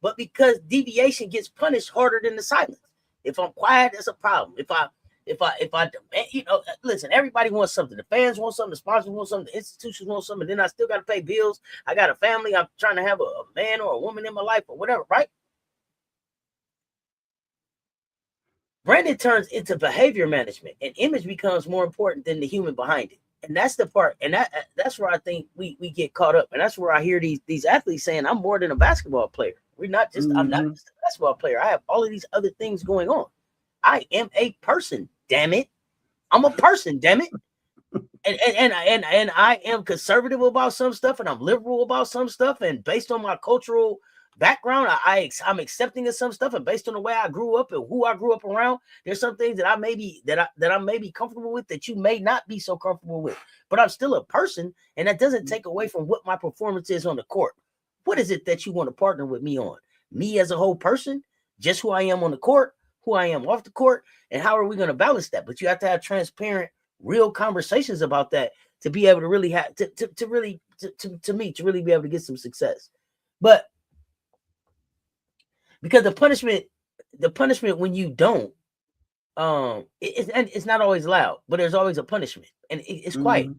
but because deviation gets punished harder than the silence. If I'm quiet, that's a problem. If I demand, listen, everybody wants something. The fans want something, the sponsors want something, the institutions want something. Then I still got to pay bills. I got a family. I'm trying to have a man or a woman in my life or whatever, right? Branding turns into behavior management, and image becomes more important than the human behind it. And that's the part, and that's where I think we get caught up. And that's where I hear these athletes saying, I'm more than a basketball player. I'm not just a basketball player. I have all of these other things going on. I am a person, damn it. I'm a person, damn it. And I am conservative about some stuff, and I'm liberal about some stuff, and based on my cultural background, I'm accepting of some stuff, and based on the way I grew up and who I grew up around, there's some things that I may be comfortable with that you may not be so comfortable with. But I'm still a person, and that doesn't take away from what my performance is on the court. What is it that you want to partner with me on? Me as a whole person, just who I am on the court, who I am off the court, and how are we going to balance that? But you have to have transparent, real conversations about that to be able to really have to really be able to get some success. But because the punishment when you don't, it's not always loud, but there's always a punishment, and it's quiet.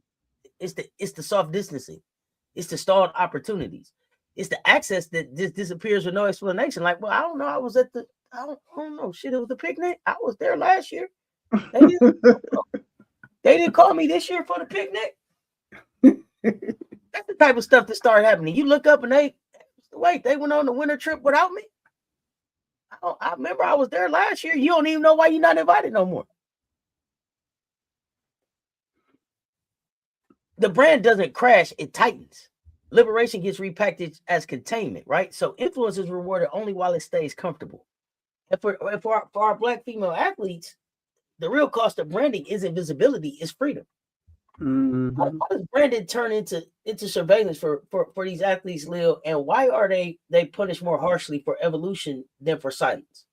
It's the soft distancing, it's the stalled opportunities, it's the access that just disappears with no explanation. Like, well, I don't know, I was at I don't know. Shit, it was a picnic. I was there last year. They didn't call me this year for the picnic. That's the type of stuff that started happening. You look up and they went on the winter trip without me. I remember I was there last year. You don't even know why you're not invited no more. The brand doesn't crash, it tightens. Liberation gets repackaged as containment, right? So influence is rewarded only while it stays comfortable. And for our Black female athletes, the real cost of branding isn't visibility, it's freedom. Mm-hmm. How does branding turn into surveillance for these athletes, Lil? And why are they punished more harshly for evolution than for silence?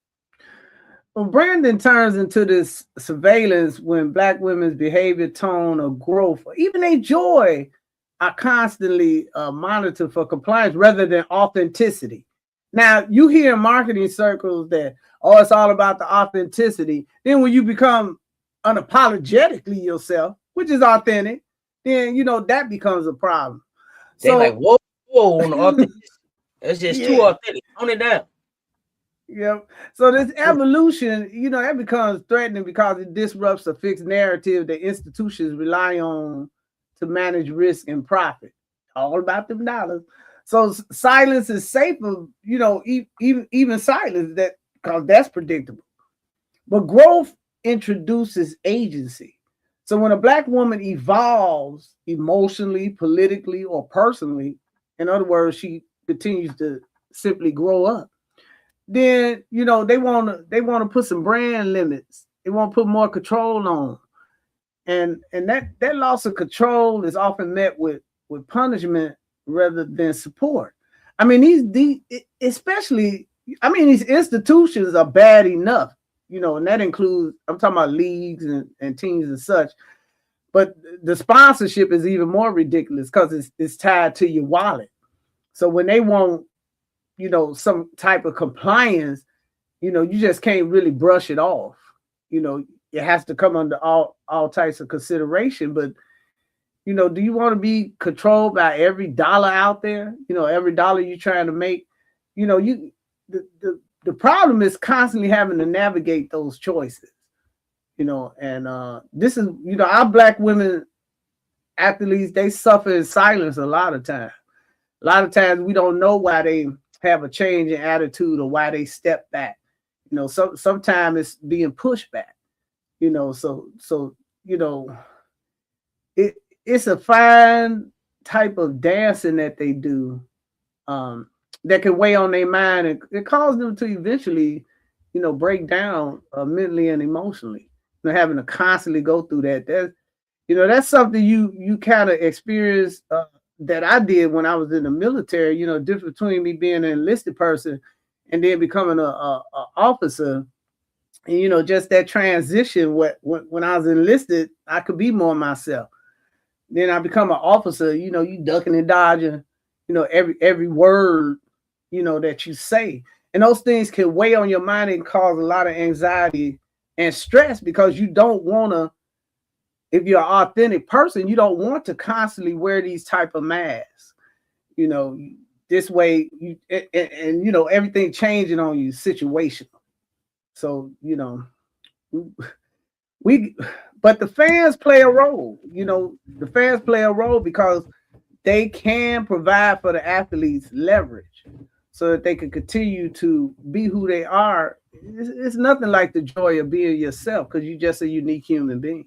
Well, branding turns into this surveillance when Black women's behavior, tone, or growth, or even their joy, are constantly monitored for compliance rather than authenticity. Now, you hear in marketing circles that, oh, it's all about the authenticity. Then when you become unapologetically yourself, which is authentic, then, you know, that becomes a problem. They like, whoa, on authenticity. It's just too authentic. Tone it down. Yep. So this evolution, you know, that becomes threatening because it disrupts a fixed narrative that institutions rely on to manage risk and profit. All about them dollars. So silence is safer, you know, even silence, that because that's predictable. But growth introduces agency. So when a Black woman evolves emotionally, politically, or personally, in other words, she continues to simply grow up, then, you know, they want to put some brand limits. They want to put more control on. And that loss of control is often met with punishment rather than support. I mean, these especially, I mean, these institutions are bad enough, you know, and that includes, I'm talking about leagues and teams and such. But the sponsorship is even more ridiculous because it's tied to your wallet. So when they want, you know, some type of compliance, you know, you just can't really brush it off. You know, it has to come under all types of consideration. But, you know, do you want to be controlled by every dollar out there? You know, every dollar you're trying to make, you know, the problem is constantly having to navigate those choices, you know, and this is, you know, our Black women athletes, they suffer in silence a lot of times. A lot of times we don't know why they have a change in attitude or why they step back. You know, sometimes it's being pushed back, you know, so you know, it's a fine type of dancing that they do that can weigh on their mind, and it causes them to eventually, you know, break down mentally and emotionally. You know, having to constantly go through that, you know, that's something you kind of experience that I did when I was in the military. You know, difference between me being an enlisted person and then becoming a officer. And, you know, just that transition, when I was enlisted, I could be more myself. Then I become an officer, you know, you ducking and dodging, you know, every word, you know, that you say. And those things can weigh on your mind and cause a lot of anxiety and stress because you don't want to, if you're an authentic person, you don't want to constantly wear these type of masks. You know, this way, and you know, everything changing on you situational. So, you know, but the fans play a role. You know, the fans play a role because they can provide for the athletes leverage so that they can continue to be who they are. It's nothing like the joy of being yourself because you're just a unique human being.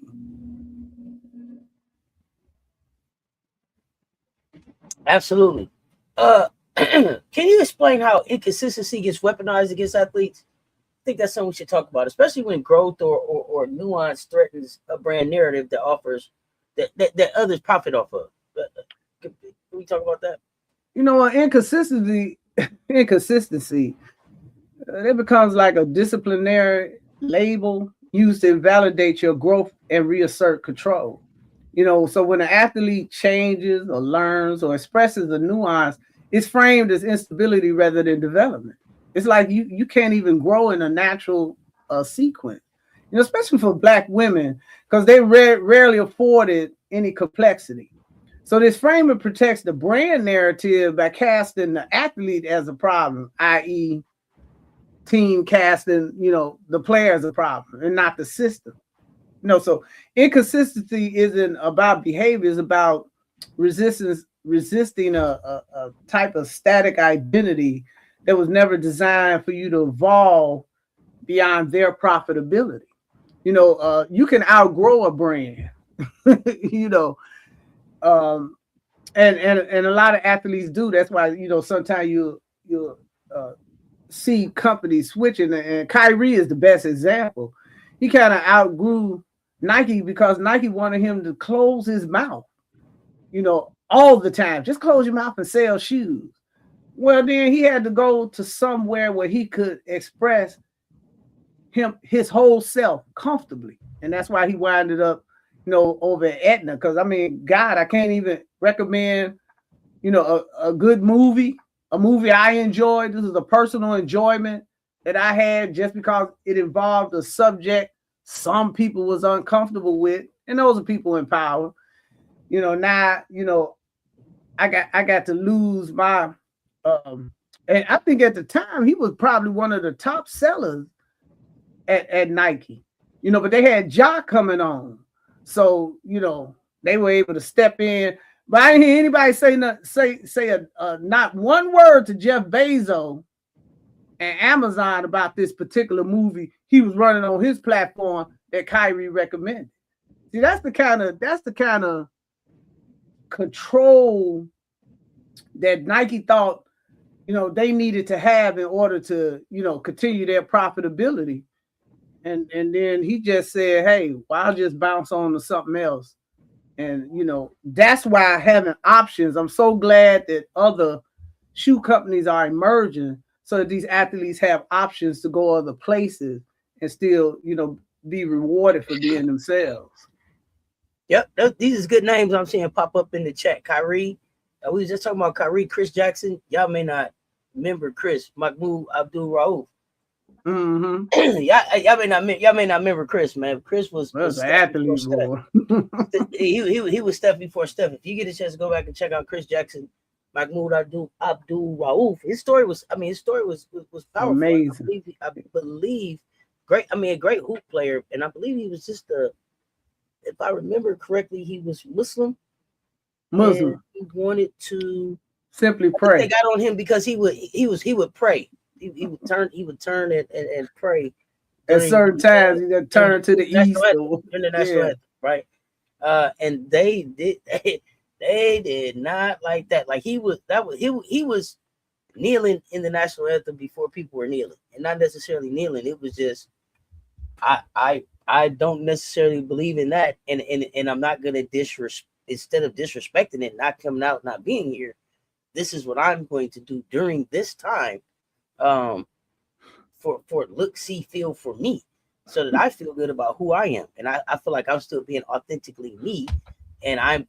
Absolutely. Can you explain how inconsistency gets weaponized against athletes? I think that's something we should talk about, especially when growth or nuance threatens a brand narrative that offers that others profit off of. Can we talk about that? You know, inconsistency, it becomes like a disciplinary label used to invalidate your growth and reassert control. You know, so when an athlete changes or learns or expresses a nuance, it's framed as instability rather than development. It's like you can't even grow in a natural sequence, you know, especially for Black women, because they rarely afforded any complexity. So this framing protects the brand narrative by casting the athlete as a problem, i.e., team casting, the players a problem and not the system. So inconsistency isn't about behavior, it's about resisting a type of static identity that was never designed for you to evolve beyond their profitability. You can outgrow a brand, and a lot of athletes do. That's why, sometimes you see companies switching, and Kyrie is the best example. He kind of outgrew Nike because Nike wanted him to close his mouth, all the time. Just close your mouth and sell shoes. Well, then he had to go to somewhere where he could express his whole self comfortably. And that's why he winded up, over at Aetna. Because, God, I can't even recommend, a good movie, a movie I enjoyed. This is a personal enjoyment that I had just because it involved a subject some people was uncomfortable with. And those are people in power. Now, I got to lose my, and I think at the time he was probably one of the top sellers at Nike, but they had Ja coming on. So, they were able to step in. But I didn't hear anybody say not one word to Jeff Bezos and Amazon about this particular movie he was running on his platform that Kyrie recommended. See, that's the kind of control that Nike thought, they needed to have in order to, continue their profitability. And then he just said, hey, well, I'll just bounce on to something else. And, that's why having options, I'm so glad that other shoe companies are emerging so that these athletes have options to go other places and still, be rewarded for being themselves. Yep, these are good names I'm seeing pop up in the chat. Kyrie, we was just talking about Kyrie, Chris Jackson. Y'all may not remember Chris, Mahmoud Abdul-Rauf. Mm-hmm. y'all may not remember Chris, man. Chris was an athlete, boy. he was Steph before Steph. If you get a chance to go back and check out Chris Jackson, Mahmoud Abdul-Rauf, his story was powerful. Amazing. I believe great. A great hoop player, and I believe he was just if I remember correctly, he was Muslim. He wanted to simply pray. They got on him because he would pray. He would turn and pray at certain times. He would turn to the east in the national anthem, right? And they did not like that. Like he was kneeling in the national anthem before people were kneeling, and not necessarily kneeling. It was just I don't necessarily believe in that, and I'm not gonna instead of disrespecting it, not coming out, not being here. This is what I'm going to do during this time. For look, see, feel for me, so that I feel good about who I am, and I feel like I'm still being authentically me, and I'm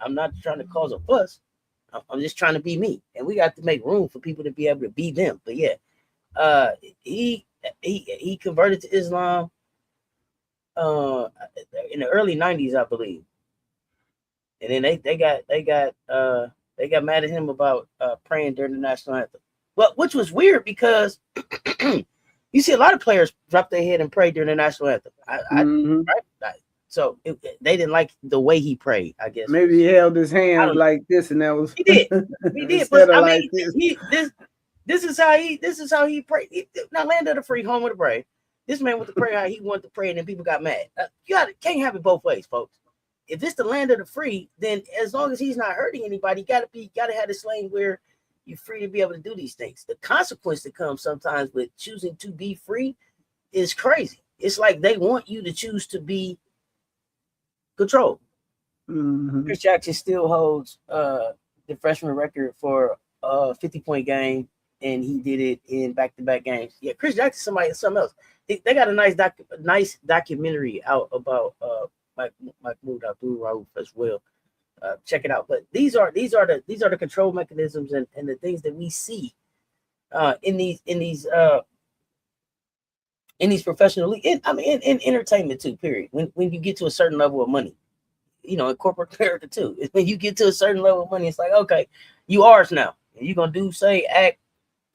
not trying to cause a fuss. I'm just trying to be me, and we got to make room for people to be able to be them. But yeah, he converted to Islam in the early 90s, I believe, and then they got mad at him about praying during the national anthem. Well, which was weird because you see a lot of players drop their head and pray during the national anthem. So they didn't like the way he prayed, I guess. Maybe he held his hand like this, and that was he did. But this is how he prayed. Now, land of the free, home of the brave. This man went to pray how he wanted to pray, and then people got mad. Can't have it both ways, folks. If it's the land of the free, then as long as he's not hurting anybody, gotta have this lane where you're free to be able to do these things. The consequence that comes sometimes with choosing to be free is crazy. It's like they want you to choose to be controlled. Mm-hmm. Chris Jackson still holds the freshman record for a 50-point game, and he did it in back-to-back games. Yeah, Chris Jackson, something else. They got a nice documentary out about Mahmoud Abdul-Rauf as well. Check it out. But these are the control mechanisms and the things that we see in these professional leagues. In entertainment too. Period. When you get to a certain level of money, in corporate America too. When you get to a certain level of money, it's like, okay, you ours now. And you're gonna do, say, act,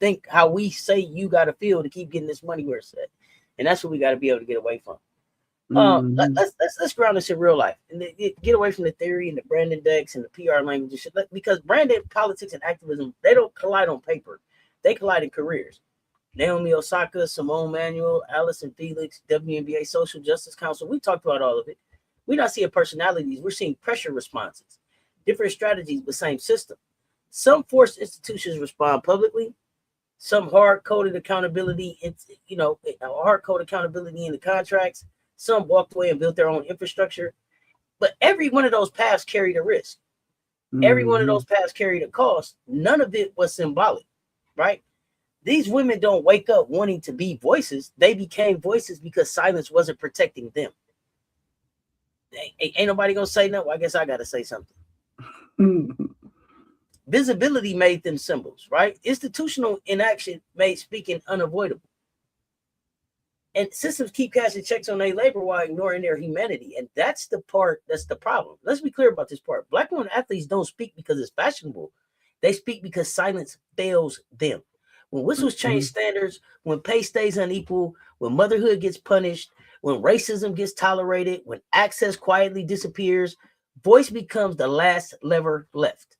think how we say you got to feel to keep getting this money where it's at. And that's what we got to be able to get away from. Let's ground this in real life and get away from the theory and the brand index and the PR language and shit. Because branding, politics, and activism, they don't collide on paper. They collide in careers. Naomi Osaka, Simone Manuel, Allison Felix, WNBA Social Justice Council. We talked about all of it. We're not seeing personalities. We're seeing pressure responses, different strategies, but same system. Some forced institutions respond publicly. Some hard-coded accountability, hard-coded accountability in the contracts. Some walked away and built their own infrastructure. But every one of those paths carried a risk. Every one of those paths carried a cost. None of it was symbolic, right? These women don't wake up wanting to be voices. They became voices because silence wasn't protecting them. Ain't nobody going to say no. Well, I guess I got to say something. Visibility made them symbols, right? Institutional inaction made speaking unavoidable. And systems keep cashing checks on their labor while ignoring their humanity. And that's the part that's the problem. Let's be clear about this part. Black women athletes don't speak because it's fashionable. They speak because silence fails them. When whistles change standards, when pay stays unequal, when motherhood gets punished, when racism gets tolerated, when access quietly disappears, voice becomes the last lever left.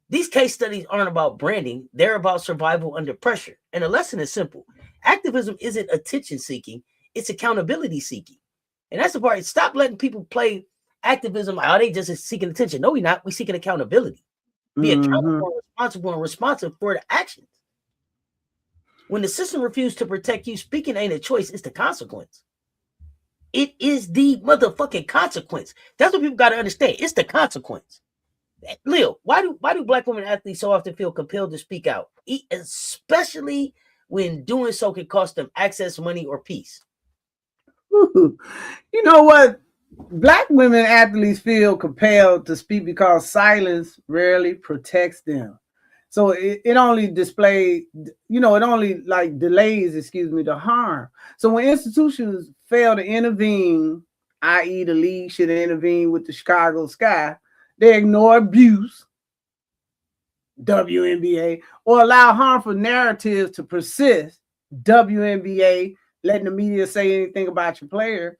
These case studies aren't about branding. They're about survival under pressure. And the lesson is simple. Activism isn't attention seeking. It's accountability seeking. And that's the part. Stop letting people play activism. Oh, they just seeking attention. No, we're not. We're seeking accountability. Be accountable, responsible, and responsive for the actions. When the system refused to protect you, speaking ain't a choice. It's the consequence. It is the motherfucking consequence. That's what people got to understand. It's the consequence. Lil, why do Black women athletes so often feel compelled to speak out, especially when doing so can cost them access, money, or peace? You know what? Black women athletes feel compelled to speak because silence rarely protects them. So it only delays, the harm. So when institutions fail to intervene, i.e. the league should intervene with the Chicago Sky, they ignore abuse, WNBA, or allow harmful narratives to persist, WNBA, letting the media say anything about your player.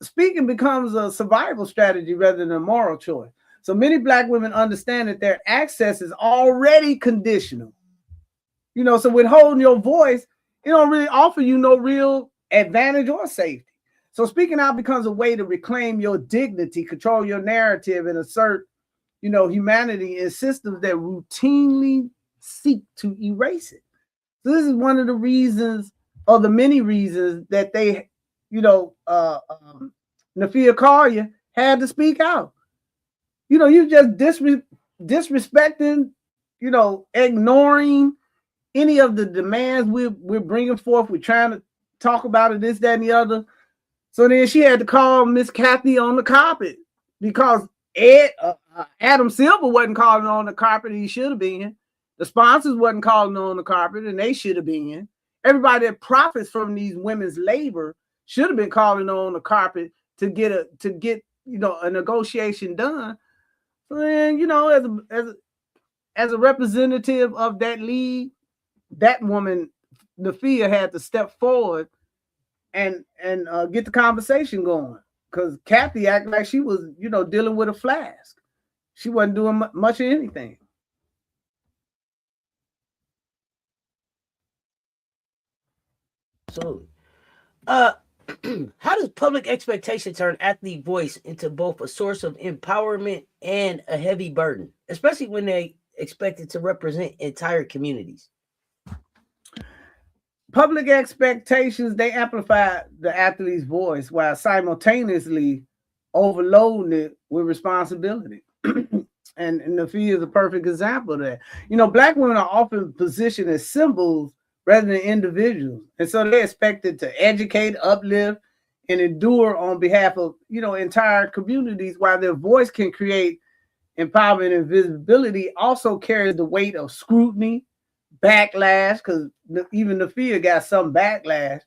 Speaking becomes a survival strategy rather than a moral choice. So many Black women understand that their access is already conditional. So withholding your voice, it don't really offer you no real advantage or safety. So speaking out becomes a way to reclaim your dignity, control your narrative, and assert, humanity in systems that routinely seek to erase it. So this is one of the reasons, or the many reasons, that they, Nafia Collier had to speak out. You just disrespecting, ignoring any of the demands we're bringing forth. We're trying to talk about it, this, that, and the other. So then she had to call Miss Kathy on the carpet because Adam Silver wasn't calling on the carpet. He should have been. The sponsors wasn't calling on the carpet, and they should have been. Everybody that profits from these women's labor should have been calling on the carpet to get a negotiation done. So then, as a representative of that league, that woman, Nafia, had to step forward and get the conversation going, because Kathy acted like she was, dealing with a flask. She wasn't doing much of anything. Absolutely. How does public expectation turn athlete voice into both a source of empowerment and a heavy burden, especially when they expected to represent entire communities? Public expectations, they amplify the athlete's voice while simultaneously overloading it with responsibility. And Nafia is a perfect example of that. Black women are often positioned as symbols rather than individuals. And so they're expected to educate, uplift, and endure on behalf of, entire communities, while their voice can create empowerment and visibility, also carries the weight of scrutiny, backlash, because even Nafia got some backlash,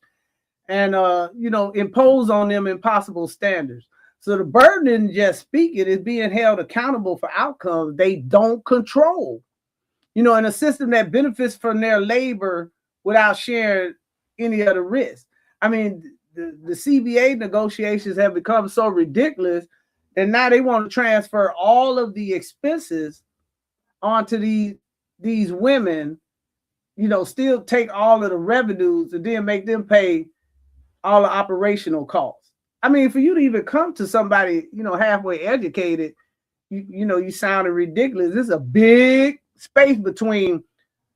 and impose on them impossible standards. So the burden isn't just speaking, it's being held accountable for outcomes they don't control. in a system that benefits from their labor without sharing any of the risk. I mean, the CBA negotiations have become so ridiculous that now they want to transfer all of the expenses onto these women, still take all of the revenues and then make them pay all the operational costs. I mean, for you to even come to somebody, halfway educated, you sounded ridiculous. There's a big space between,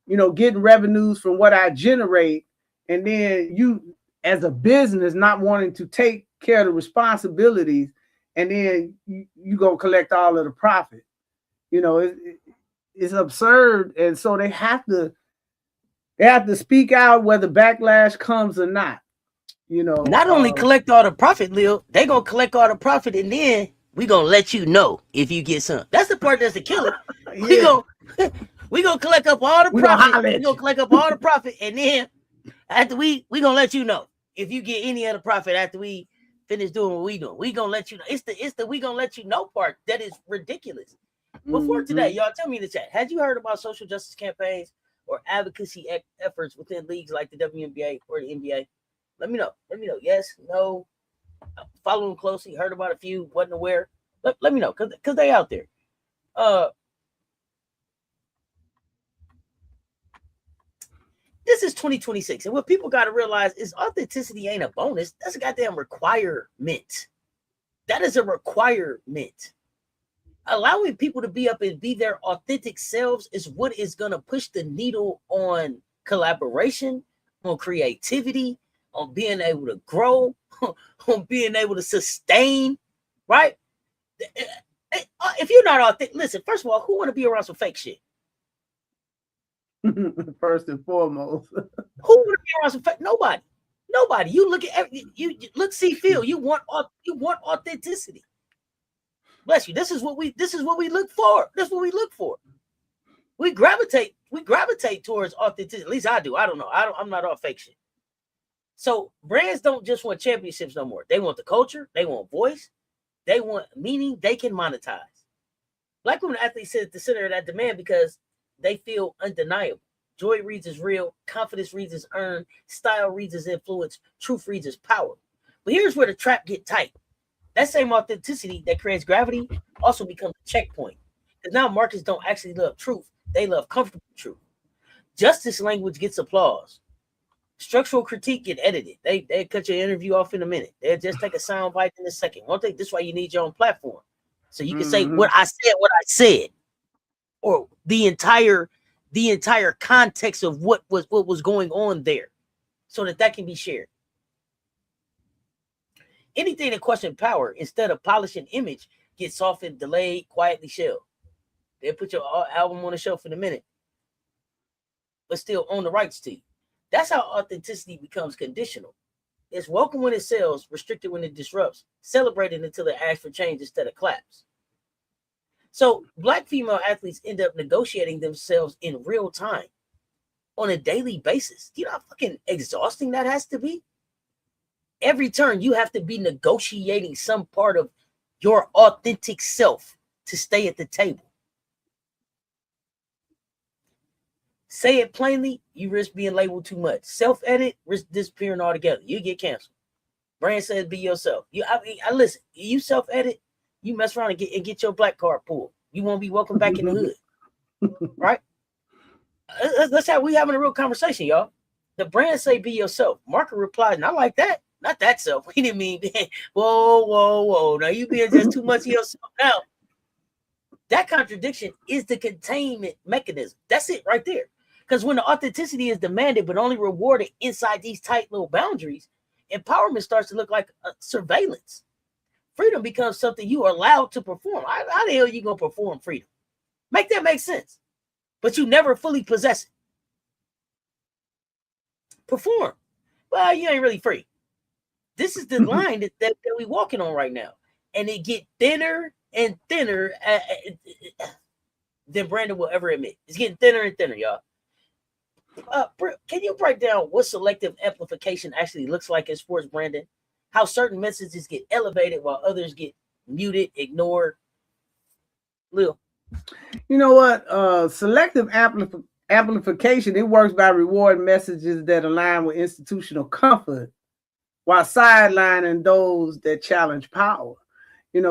getting revenues from what I generate, and then you as a business not wanting to take care of the responsibilities, and then you go collect all of the profit. It's absurd, and so they have to speak out whether backlash comes or not. Not only collect all the profit, Lil, they gonna collect all the profit, and then we gonna let you know if you get some. That's the part that's the killer. Yeah. We gonna collect up all the profit. We gonna collect up all the profit, and then after we gonna let you know if you get any of the profit after we finish doing what we doing. We gonna let you know. It's the we gonna let you know part that is ridiculous. Before today, y'all tell me in the chat, had you heard about social justice campaigns or advocacy efforts within leagues like the WNBA or the NBA? Let me know. Yes, no. Follow them closely. Heard about a few. Wasn't aware. Let me know because they out there. This is 2026, and what people got to realize is authenticity ain't a bonus. That's a goddamn requirement. That is a requirement. Allowing people to be up and be their authentic selves is what is going to push the needle on collaboration, on creativity, on being able to grow, on being able to sustain, right? If you're not authentic, listen, first of all, who want to be around some fake shit? First and foremost. Who want to be around some fake? Nobody. You look at you look, see, feel. You want authenticity. Bless you. This is what we look for. That's what we look for. We gravitate towards authenticity. At least I do. I don't know. I'm not all fake shit. So brands don't just want championships no more. They want the culture. They want voice. They want meaning they can monetize. Black women athletes sit at the center of that demand because they feel undeniable. Joy reads as real. Confidence reads as earned. Style reads as influence. Truth reads as power. But here's where the trap get tight. That same authenticity that creates gravity also becomes a checkpoint. Because now markets don't actually love truth. They love comfortable truth. Justice language gets applause. Structural critique get edited. They cut your interview off in a minute. They'll just take a sound bite in a second. One thing, this is why you need your own platform. So you can say what I said. Or the entire context of what was going on there. So that can be shared. Anything that questions power instead of polishing image gets softened, delayed, quietly shelved. They'll put your album on the shelf in a minute, but still own the rights to you. That's how authenticity becomes conditional. It's welcome when it sells, restricted when it disrupts, celebrated until they ask for change instead of claps. So Black female athletes end up negotiating themselves in real time on a daily basis. Do you know how fucking exhausting that has to be? Every turn, you have to be negotiating some part of your authentic self to stay at the table. Say it plainly, you risk being labeled too much. Self-edit, risk disappearing altogether. You get canceled. Brand says be yourself. I listen, you self-edit, you mess around and get your black card pulled. You won't be welcome back in the hood. Right? Let's have we having a real conversation, y'all. The brand say be yourself. Market replies, not like that. Not that self. We didn't mean, whoa. Now you being just too much of yourself. Now, that contradiction is the containment mechanism. That's it right there. Because when the authenticity is demanded but only rewarded inside these tight little boundaries, empowerment starts to look like surveillance. Freedom becomes something you are allowed to perform. How the hell are you going to perform freedom? Make that make sense. But you never fully possess it. Perform. Well, you ain't really free. This is the line that we're walking on right now. And it get thinner and thinner than Brandon will ever admit. It's getting thinner and thinner, y'all. Can you break down what selective amplification actually looks like in sports branding? How certain messages get elevated while others get muted, ignored? Lil. You know what? Selective amplification, it works by rewarding messages that align with institutional comfort while sidelining those that challenge power.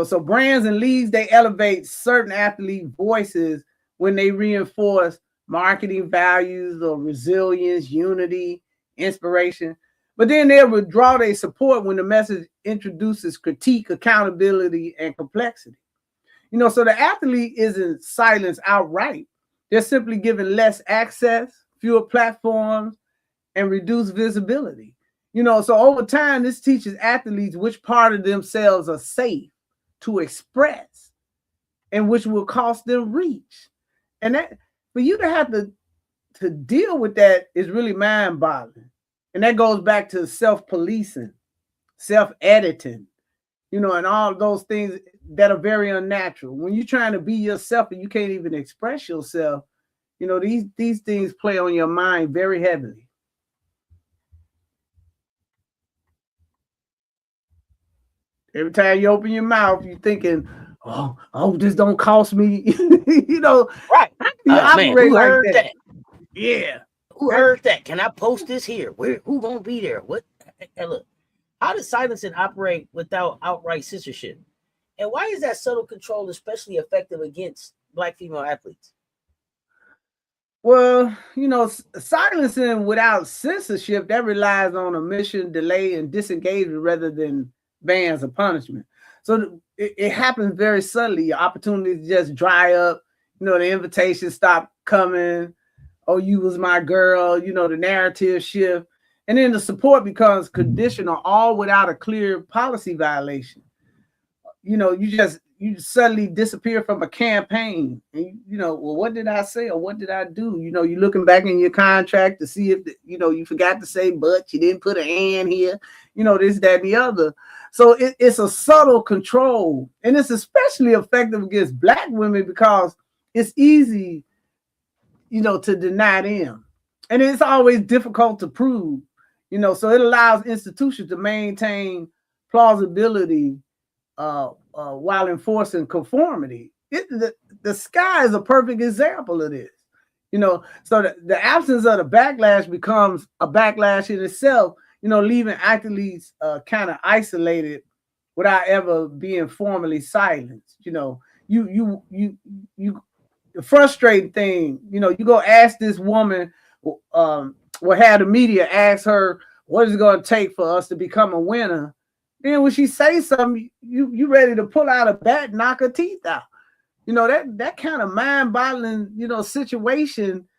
So brands and leagues, they elevate certain athlete voices when they reinforce marketing values or resilience, unity, inspiration. But then they'll withdraw their support when the message introduces critique, accountability, and complexity. So the athlete isn't silenced outright. They're simply given less access, fewer platforms, and reduced visibility. So over time, this teaches athletes which part of themselves are safe to express and which will cost them reach. And that for you to have to deal with that is really mind-boggling. And that goes back to self-policing, self-editing, and all those things that are very unnatural. When you're trying to be yourself and you can't even express yourself, these things play on your mind very heavily. Every time you open your mouth, you're thinking, oh, this don't cost me. Right. You Man, who heard that? Yeah. Who heard that? Can I post this here? Who gonna be there? What? Hey, look, how does silencing operate without outright censorship? And why is that subtle control especially effective against Black female athletes? Well, silencing without censorship, that relies on omission, delay, and disengagement rather than bans or punishment. So it happens very subtly. Your opportunities just dry up. The invitations stop coming. Oh, you was my girl. The narrative shift. And then the support becomes conditional, all without a clear policy violation. You suddenly disappear from a campaign. And, well, what did I say or what did I do? You're looking back in your contract to see if, you forgot to say, but you didn't put a hand here, this, that, and the other. So it's a subtle control. And it's especially effective against Black women because it's easy, to deny them. And it's always difficult to prove, so it allows institutions to maintain plausibility while enforcing conformity. The sky is a perfect example of this. So the absence of the backlash becomes a backlash in itself, leaving athletes kind of isolated without ever being formally silenced. You the frustrating thing, you go ask this woman, what had the media ask her, what is it going to take for us to become a winner? Then when she says something, you ready to pull out a bat, knock her teeth out. That kind of mind-boggling, situation,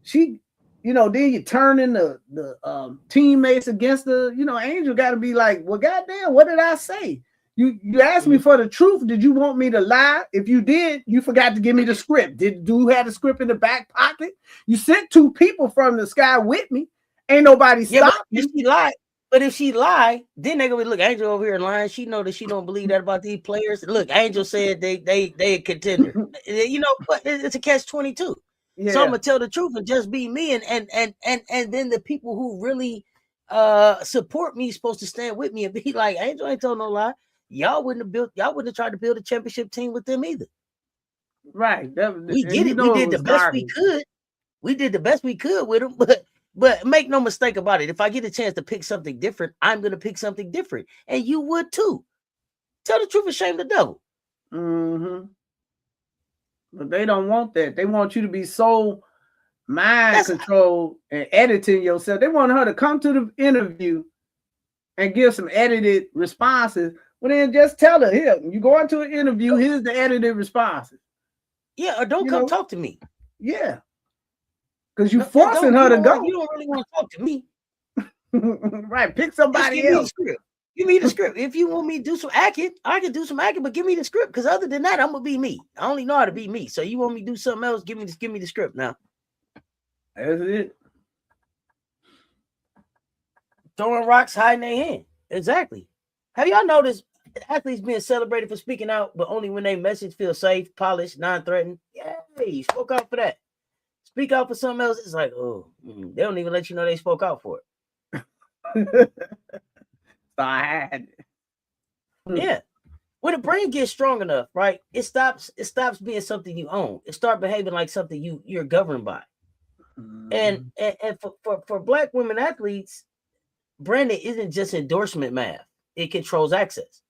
she, then you turn in the teammates against the, Angel got to be like, well, goddamn, what did I say? You asked me for the truth. Did you want me to lie? If you did, you forgot to give me the script. Did you have the script in the back pocket? You sent 2 people from the sky with me. Ain't nobody stopped you. If she lied, but if she lied, then they gonna be, look, Angel over here lying. She know that she don't believe that about these players. Look, Angel said they a contender. But it's a catch-22. Yeah. So I'm gonna tell the truth and just be me, and then the people who really support me supposed to stand with me and be like, Angel ain't told no lie. Y'all wouldn't have tried to build a championship team with them either. Right. We get it. We did the best we could. We did the best we could with them, but make no mistake about it. If I get a chance to pick something different, I'm going to pick something different. And you would too. Tell the truth and shame the devil. Mm-hmm. But they don't want that. They want you to be so mind controlled and editing yourself. They want her to come to the interview and give some edited responses. Well, then just tell her, here, you go into an interview, here's the edited responses. Yeah, or don't come talk to me. Yeah. Because you're forcing her to go. You don't really want to talk to me. Right. Pick somebody else. Give me the script. If you want me to do some acting, I can do some acting, but give me the script. Because other than that, I'm gonna be me. I only know how to be me. So you want me to do something else? Give me the script now. That's it. Throwing rocks, hiding their hand. Exactly. Have y'all noticed athletes being celebrated for speaking out, but only when their message feels safe, polished, non-threatened? Yay, spoke out for that. Speak out for something else, it's like, they don't even let you know they spoke out for it. So I had it. Yeah. when the brand gets strong enough, right, it stops being something you own. It starts behaving like something you're governed by. And for Black women athletes, branding isn't just endorsement math. It controls access.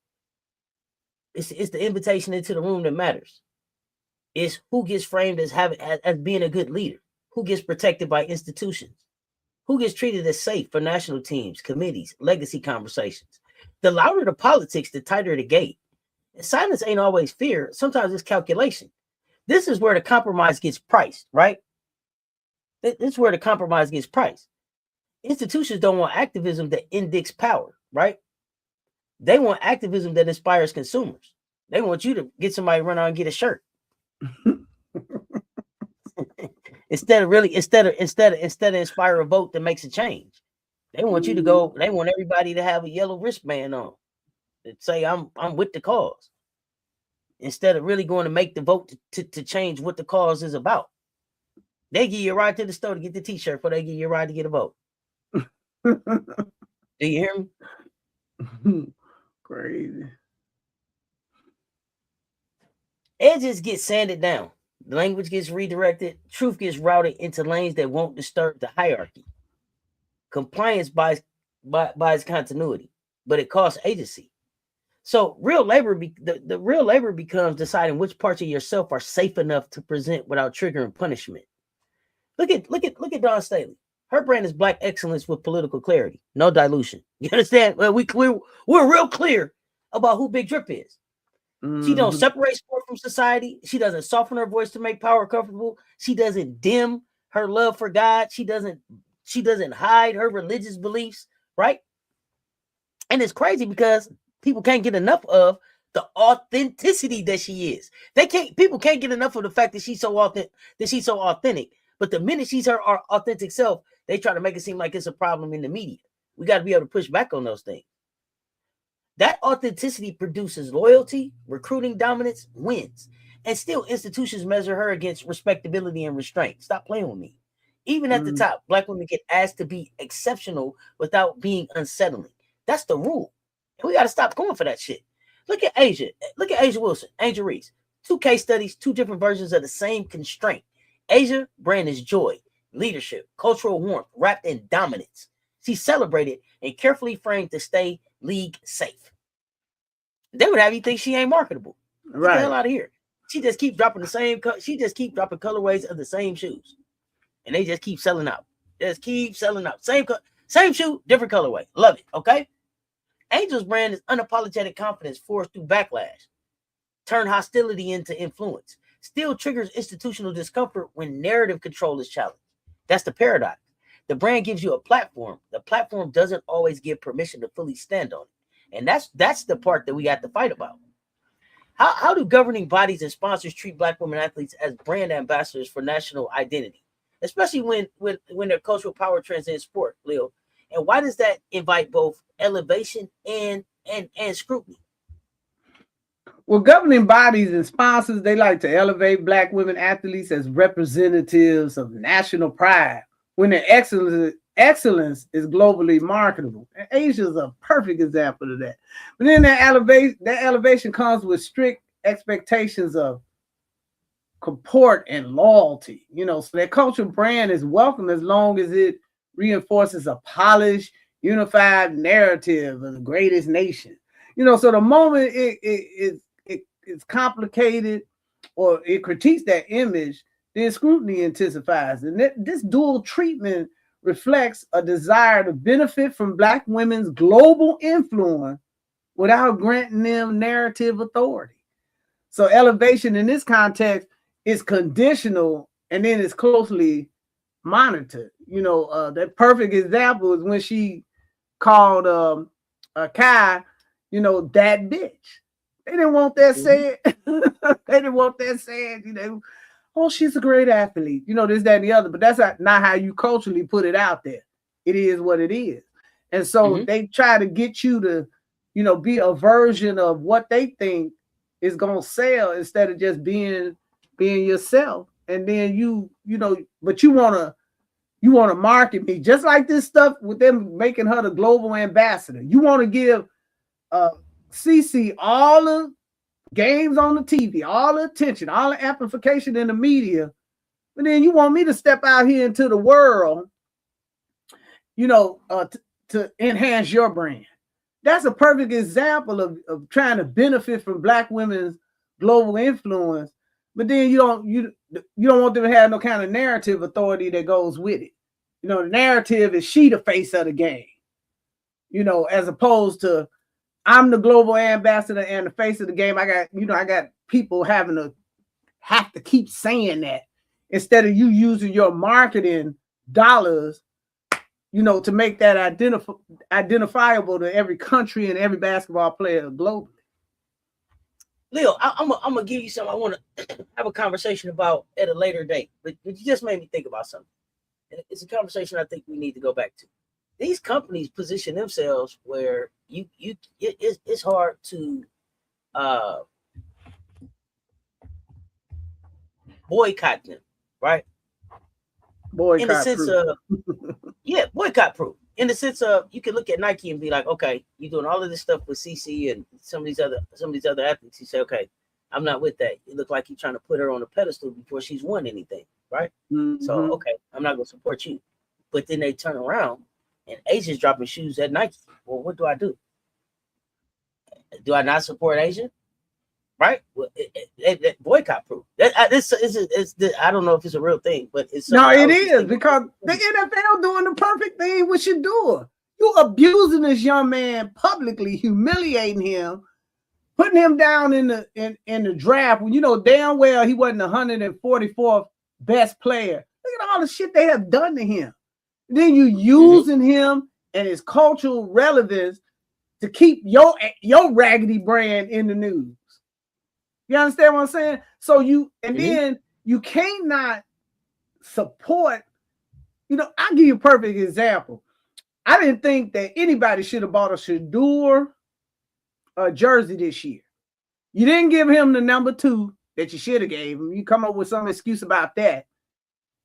It's the invitation into the room that matters. It's who gets framed as being a good leader, who gets protected by institutions, who gets treated as safe for national teams, committees, legacy conversations. The louder the politics, the tighter the gate. And silence ain't always fear. Sometimes it's calculation. This is where the compromise gets priced, right? This is where the compromise gets priced. Institutions don't want activism that indicts power, right? They want activism that inspires consumers. They want you to get somebody to run out and get a shirt. instead of inspire a vote that makes a change. They want you to go, they want everybody to have a yellow wristband on that say I'm with the cause. Instead of really going to make the vote to change what the cause is about. They give you a ride to the store to get the t-shirt before they give you a ride to get a vote. Do you hear me? Crazy. Edges get sanded down. The language gets redirected. Truth gets routed into lanes that won't disturb the hierarchy. Compliance buys continuity, but it costs agency. So real labor, the real labor becomes deciding which parts of yourself are safe enough to present without triggering punishment. Look at Dawn Staley. Her brand is Black excellence with political clarity, no dilution. You understand? Well, we're real clear about who Big Drip is. She don't separate sport from society. She doesn't soften her voice to make power comfortable. She doesn't dim her love for God. She doesn't hide her religious beliefs, right? And it's crazy because people can't get enough of the authenticity that she is. People can't get enough of the fact that she's so authentic. But the minute she's her authentic self, they try to make it seem like it's a problem in the media. We got to be able to push back on those things. That authenticity produces loyalty, recruiting dominance, wins. And still institutions measure her against respectability and restraint. Stop playing with me. Even at the top, Black women get asked to be exceptional without being unsettling. That's the rule. And we got to stop going for that shit. Look at Asia. Look at Asia Wilson, Angel Reese. 2 case studies, 2 different versions of the same constraint. Asia brand is joy, leadership, cultural warmth, wrapped in dominance. She's celebrated and carefully framed to stay league safe. They would have you think she ain't marketable. Get the hell out of here. She just keep dropping colorways of the same shoes. And they just keep selling out. Just keep selling out. Same shoe, different colorway. Love it. Okay. Angel's brand is unapologetic confidence forced through backlash. Turn hostility into influence. Still triggers institutional discomfort when narrative control is challenged. That's the paradox. The brand gives you a platform. The platform doesn't always give permission to fully stand on it. And that's the part that we got to fight about. How do governing bodies and sponsors treat Black women athletes as brand ambassadors for national identity, especially when their cultural power transcends sport, Leo? And why does that invite both elevation and scrutiny? Well, governing bodies and sponsors, they like to elevate Black women athletes as representatives of national pride when their excellence is globally marketable. And Asia is a perfect example of that. But then that elevation comes with strict expectations of comport and loyalty. So that cultural brand is welcome as long as it reinforces a polished, unified narrative of the greatest nation. So the moment it's complicated or it critiques that image, then scrutiny intensifies. And this dual treatment reflects a desire to benefit from Black women's global influence without granting them narrative authority. So elevation in this context is conditional and then it's closely monitored. That perfect example is when she called Kai, that bitch. They didn't want that said. They didn't want that said, oh, she's a great athlete, this, that, and the other. But that's not how you culturally put it out there. It is what it is. And so they try to get you to, be a version of what they think is going to sell instead of just being yourself. And then but you want to market me just like this stuff with them making her the global ambassador. You want to give CC all of games on the TV, all the attention, all the amplification in the media. But then you want me to step out here into the world, to enhance your brand. That's a perfect example of trying to benefit from Black women's global influence. But then you don't want them to have no kind of narrative authority that goes with it. The narrative is she the face of the game, as opposed to I'm the global ambassador and the face of the game. I got people having to have to keep saying that instead of you using your marketing dollars, to make that identifiable to every country and every basketball player globally. Leo, I'm gonna give you something I want to have a conversation about at a later date, but you just made me think about something. It's a conversation I think we need to go back to. These companies position themselves where it's hard to boycott them, right? Boycott in the sense proof. Of boycott proof. In the sense of you can look at Nike and be like, okay, you're doing all of this stuff with CC and some of these other athletes. You say, okay, I'm not with that. It looked like you're trying to put her on a pedestal before she's won anything, right? Mm-hmm. So okay, I'm not gonna support you. But then they turn around and Asia's dropping shoes at Nike. Well, what do I do? Do I not support Asia? Right? Well, boycott proof. I don't know if it's a real thing, but it's no, it is because the NFL doing the perfect thing with Shador. You abusing this young man publicly, humiliating him, putting him down in the draft when you know damn well he wasn't 144th best player. Look at all the shit they have done to him. And then you using him and his cultural relevance to keep your raggedy brand in the news. You understand what I'm saying? So then you can't not support. I'll give you a perfect example. I didn't think that anybody should have bought a Shador jersey this year. You didn't give him the number 2 that you should have gave him. You come up with some excuse about that.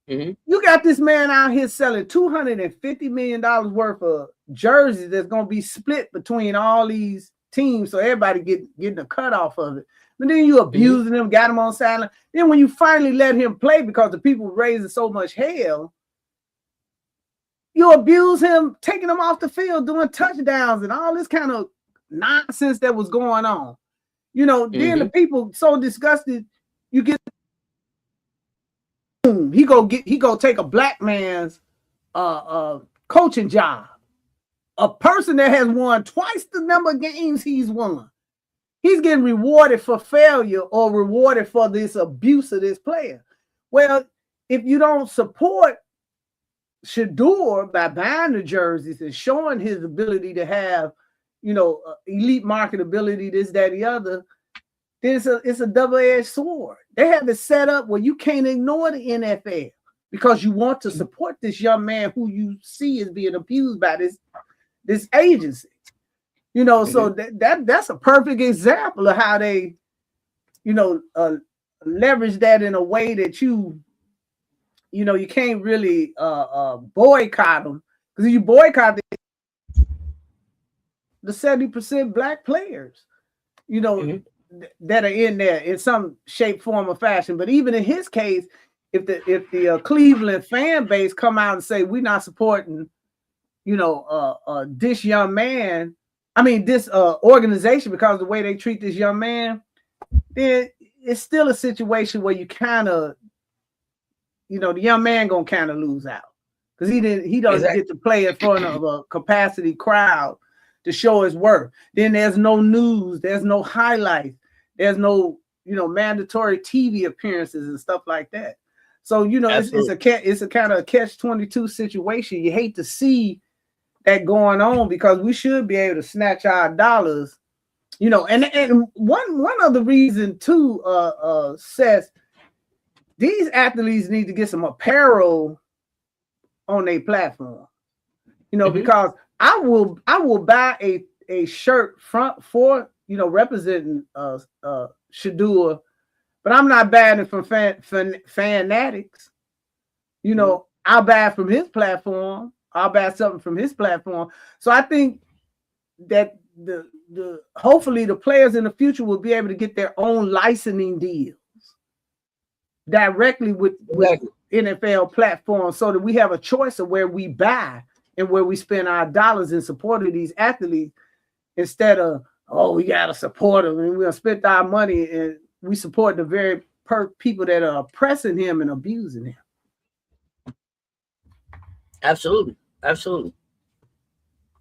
You got this man out here selling $250 million worth of jerseys that's going to be split between all these teams, so everybody getting a cut off of it. But then you abusing him, got him on silent. Then when you finally let him play because the people were raising so much hell, you abuse him, taking him off the field, doing touchdowns and all this kind of nonsense that was going on. Then the people so disgusted, you get he go take a Black man's coaching job. A person that has won twice the number of games he's won. He's getting rewarded for failure or rewarded for this abuse of this player. Well, if you don't support Shador by buying the jerseys and showing his ability to have, elite marketability, this, that, the other, then it's a double-edged sword. They have it set up where you can't ignore the NFL because you want to support this young man who you see is being abused by this agency. So that's a perfect example of how they, leverage that in a way that you can't really boycott them, because you boycott the 70% Black players, that are in there in some shape, form, or fashion. But even in his case, if the Cleveland fan base come out and say we're not supporting, this young man. This organization because of the way they treat this young man, then it's still a situation where you kind of, the young man gonna kind of lose out because he doesn't get to play in front of a capacity crowd to show his worth. Then there's no news, there's no highlights, there's no mandatory TV appearances and stuff like that. So it's a kind of a catch-22 situation. You hate to see that going on because we should be able to snatch our dollars, and one other reason too, Cess, these athletes need to get some apparel on their platform, because I will buy a shirt for representing Shador, but I'm not buying it from fanatics. I'll buy it from his platform. I'll buy something from his platform. So I think that hopefully the players in the future will be able to get their own licensing deals directly with NFL platforms, so that we have a choice of where we buy and where we spend our dollars in support of these athletes, instead of, oh, we gotta support them and we're gonna spend our money and we support the very people that are oppressing him and abusing him. Absolutely.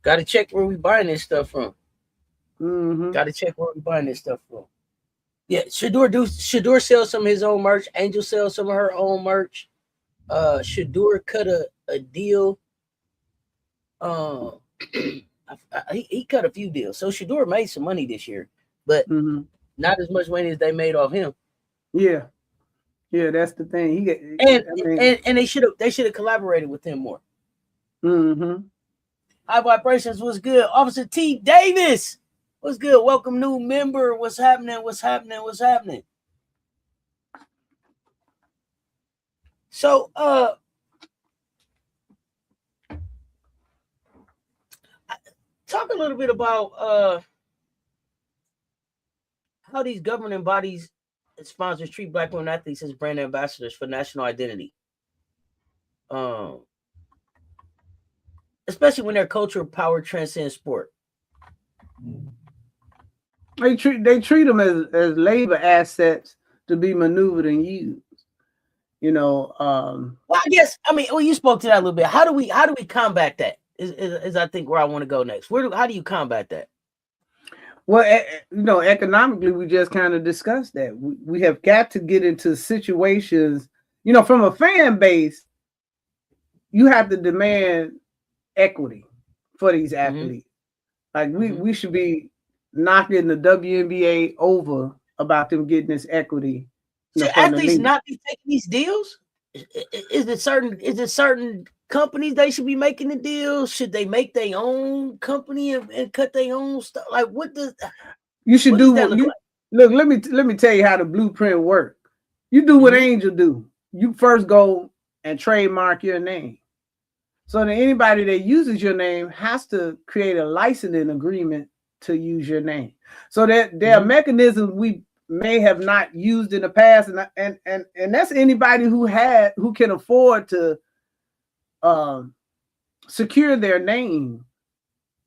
Got to check where we buying this stuff from. Got to check where we buying this stuff from. Yeah, Shador sells some of his own merch. Angel sells some of her own merch. Shador cut a deal. He cut a few deals. So Shador made some money this year, but not as much money as they made off him. Yeah, that's the thing. And they should have collaborated with him more. High Vibrations was good. Officer T. Davis was good. Welcome, new member. What's happening? So, talk a little bit about how these governing bodies and sponsors treat Black women athletes as brand ambassadors for national identity. Especially when their cultural power transcends sport. They treat them as labor assets to be maneuvered and used. Well, I guess, you spoke to that a little bit. How do we combat that? Is I think where I want to go next. How do you combat that? Well, economically, we just kind of discussed that. We have got to get into situations, from a fan base, you have to demand equity for these athletes. Like we should be knocking the WNBA over about them getting this equity. Should athletes not be taking these deals? Is it certain companies they should be making the deals? Should they make their own company and cut their own stuff? Like, what does you should do? Look, let me tell you how the blueprint works. You do what Angel do. You first go and trademark your name. So that anybody that uses your name has to create a licensing agreement to use your name. So that there are mechanisms we may have not used in the past, and that's anybody who can afford to secure their name.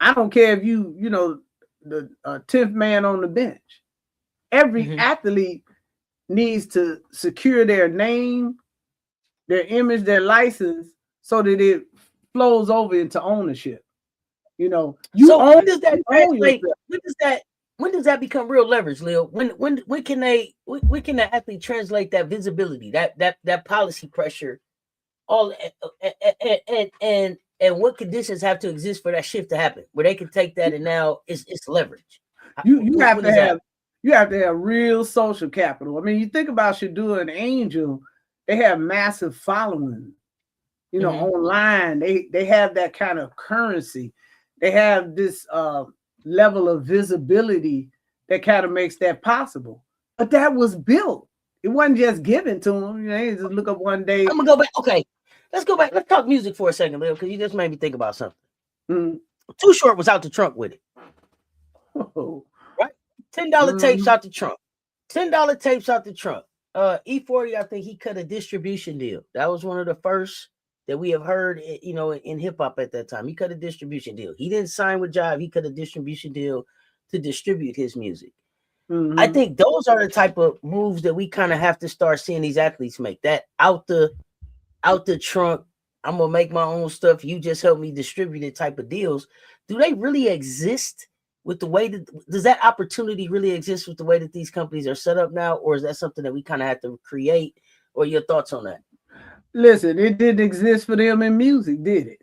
I don't care if the 10th man on the bench. Every athlete needs to secure their name, their image, their license, so that it flows over into ownership. When does that become real leverage, Leo? When can the athlete translate that visibility, that policy pressure, all and what conditions have to exist for that shift to happen, where they can take that and now it's leverage? You have to have real social capital. You think about Shador and Angel, they have massive following. Online, they have that kind of currency. They have this level of visibility that kind of makes that possible. But that was built. It wasn't just given to them. They just look up one day. I'm gonna go back. Okay, let's go back. Let's talk music for a second, Leo, because you just made me think about something. Too Short was out the trunk with it. Right? $10 tapes out the trunk. $10 tapes out the trunk. E40, I think he cut a distribution deal. That was one of the first that we have heard, in hip hop at that time. He cut a distribution deal. He didn't sign with Jive. He cut a distribution deal to distribute his music. I think those are the type of moves that we kind of have to start seeing these athletes make. That out the trunk, I'm gonna make my own stuff. You just help me distribute it type of deals. Do they really exist with the way does that opportunity really exist with the way that these companies are set up now, or is that something that we kind of have to create? Or your thoughts on that? Listen, it didn't exist for them in music, did it?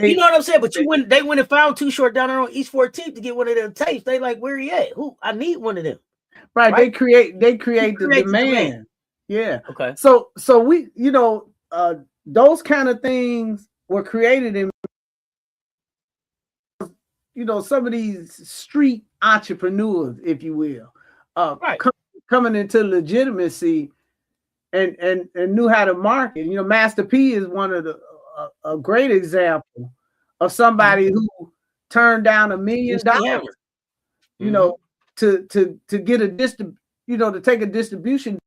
You know what I'm saying? But they went and found Too Short down there on East 14th to get one of them tapes. They like, where he at? I need one of them. Right. They create the demand. Yeah. Okay. So we, those kind of things were created in, some of these street entrepreneurs, if you will, coming into legitimacy and knew how to market. Master P is one of a great example of somebody who turned down $1 million, you know, to get a to take a distribution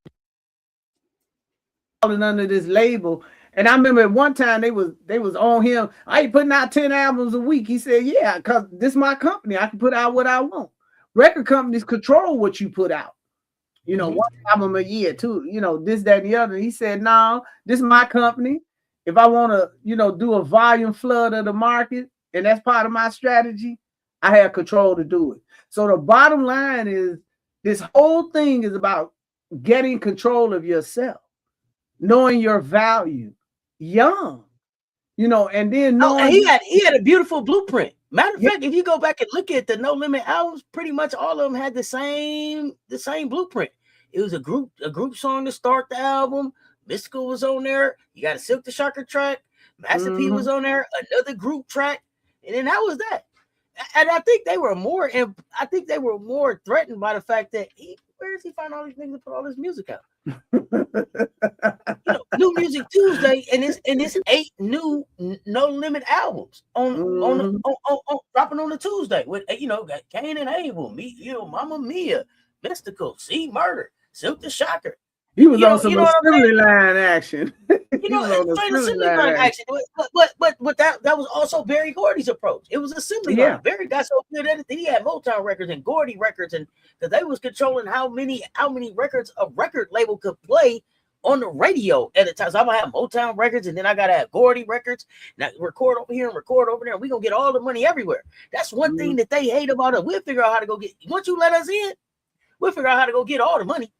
under this label. And I remember at one time they was on him. I ain't putting out 10 albums a week. He said, yeah, because this is my company. I can put out what I want. Record companies control what you put out. You know, one album a year, too, you know, this, that, and the other. He said, no, this is my company. If I want to, you know, do a volume flood of the market, and that's part of my strategy, I have control to do it. So the bottom line is this whole thing is about getting control of yourself, knowing your value, young, you know, and then knowing he had a beautiful blueprint. Matter of fact, if you go back and look at the No Limit albums, pretty much all of them had the same blueprint. It was a group song to start the album. Mystical was on there. You got a Silk the Shocker track. Master P was on there. Another group track, and then that was that. And I think they were more threatened by the fact that where does he find all these niggas to put all this music out? You know, New Music Tuesday, and it's 8 new No Limit albums on dropping on the Tuesday with, you know, got Cain and Abel, me, you know, Mama Mia, Mystical, See Murder, Silk the Shocker. He was on some assembly line action. You know, assembly line action. But that was also Barry Gordy's approach. It was assembly line. Barry got so good at it that he had Motown records and Gordy records, and that they was controlling how many records a record label could play on the radio at a time. So I'm gonna have Motown records, and then I gotta have Gordy records. Now record over here and record over there. We're gonna get all the money everywhere. That's one thing that they hate about it. We'll figure out how to go get. Once you let us in, we'll figure out how to go get all the money.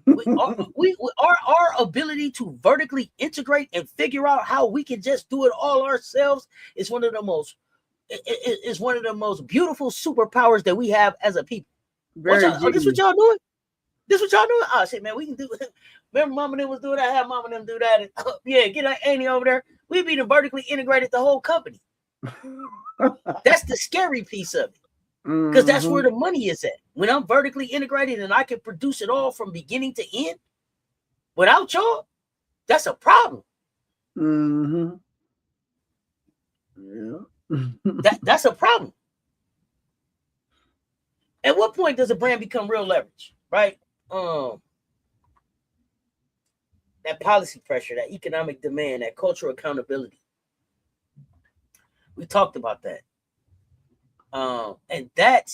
Our ability to vertically integrate and figure out how we can just do it all ourselves is one of the most beautiful superpowers that we have as a people. This what y'all doing? Oh shit, man, we can do it. Remember Mama them was doing that? I had Mama them do that. Yeah, get that Annie over there. We be vertically integrated the whole company. That's the scary piece of it. Because that's where the money is at. When I'm vertically integrated and I can produce it all from beginning to end, without y'all, that's a problem. That's a problem. At what point does a brand become real leverage, right? That policy pressure, that economic demand, that cultural accountability. We talked about that. And that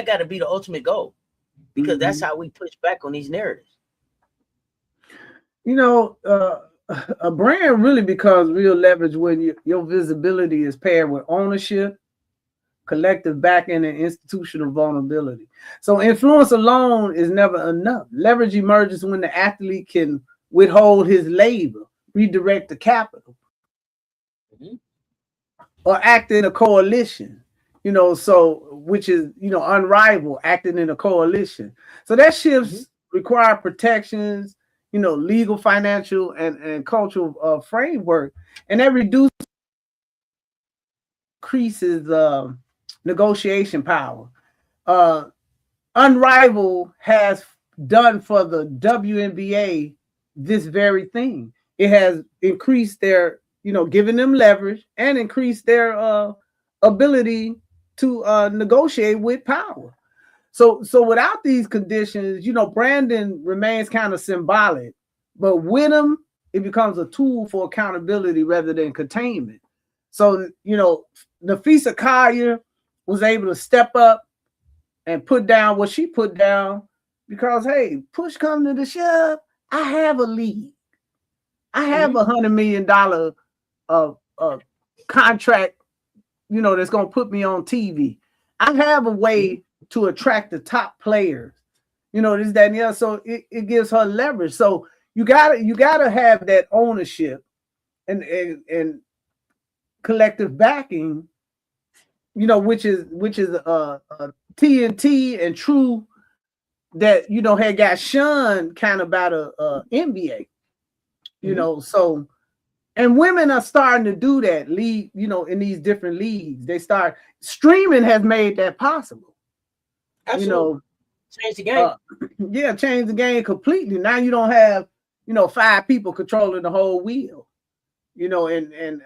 got to be the ultimate goal, because that's how we push back on these narratives. You know, a brand really becomes real leverage when your visibility is paired with ownership, collective backing, and institutional vulnerability. So influence alone is never enough. Leverage emerges when the athlete can withhold his labor, redirect the capital, or act in a coalition. You know, so which is, you know, unrivaled, acting in a coalition. So that shifts require protections, you know, legal, financial, and cultural framework, and that increases negotiation power. Unrivaled has done for the WNBA this very thing. It has increased their, you know, giving them leverage and increased their ability to negotiate with power. So without these conditions, you know, branding remains kind of symbolic, but with them, it becomes a tool for accountability rather than containment. So, you know, Nafisa Collier was able to step up and put down what she put down because, hey, push come to the shove, I have a league. I have $100 million contract, you know, that's going to put me on TV. I have a way to attract the top players, you know, this, that, and the other. So it gives her leverage. So you gotta have that ownership and collective backing, you know, which is TNT and True that, you know, had got shunned kind of by the NBA, you know. So, and women are starting to do that league, you know, in these different leagues. They start streaming has made that possible. Absolutely. You know, change the game. Change the game completely. Now you don't have, you know, 5 people controlling the whole wheel. You know, and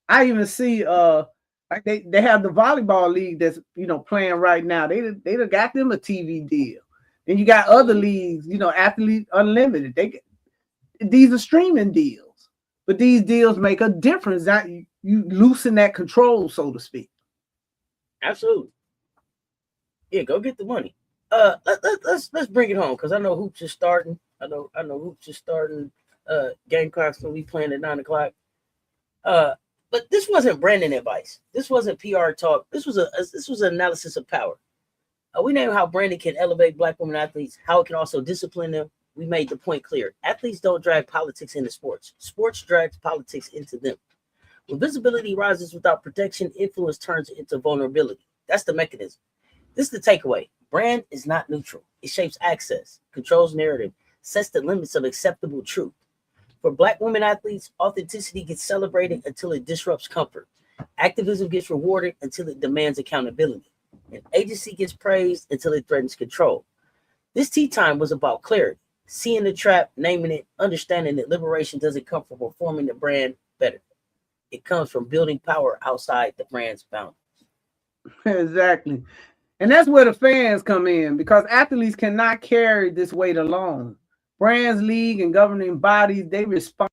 I even see I Like they have the volleyball league that's playing right now. They done got them a TV deal. Then you got other leagues, Athlete Unlimited. These are streaming deals, but these deals make a difference. That you loosen that control, so to speak. Absolutely. Yeah, go get the money. Let's bring it home because I know hoops is starting. I know hoops is starting. Gamecocks will be playing at 9:00. But this wasn't branding advice. This wasn't PR talk. This was an analysis of power. We know how branding can elevate Black women athletes, how it can also discipline them. We made the point clear. Athletes don't drag politics into sports. Sports drags politics into them. When visibility rises without protection, influence turns into vulnerability. That's the mechanism. This is the takeaway. Brand is not neutral. It shapes access, controls narrative, sets the limits of acceptable truth. For Black women athletes, authenticity gets celebrated until it disrupts comfort. Activism gets rewarded until it demands accountability. And agency gets praised until it threatens control. This tea time was about clarity, seeing the trap, naming it, understanding that liberation doesn't come from performing the brand better. It comes from building power outside the brand's boundaries. Exactly. And that's where the fans come in, because athletes cannot carry this weight alone. Brands, league, and governing bodies, they respond.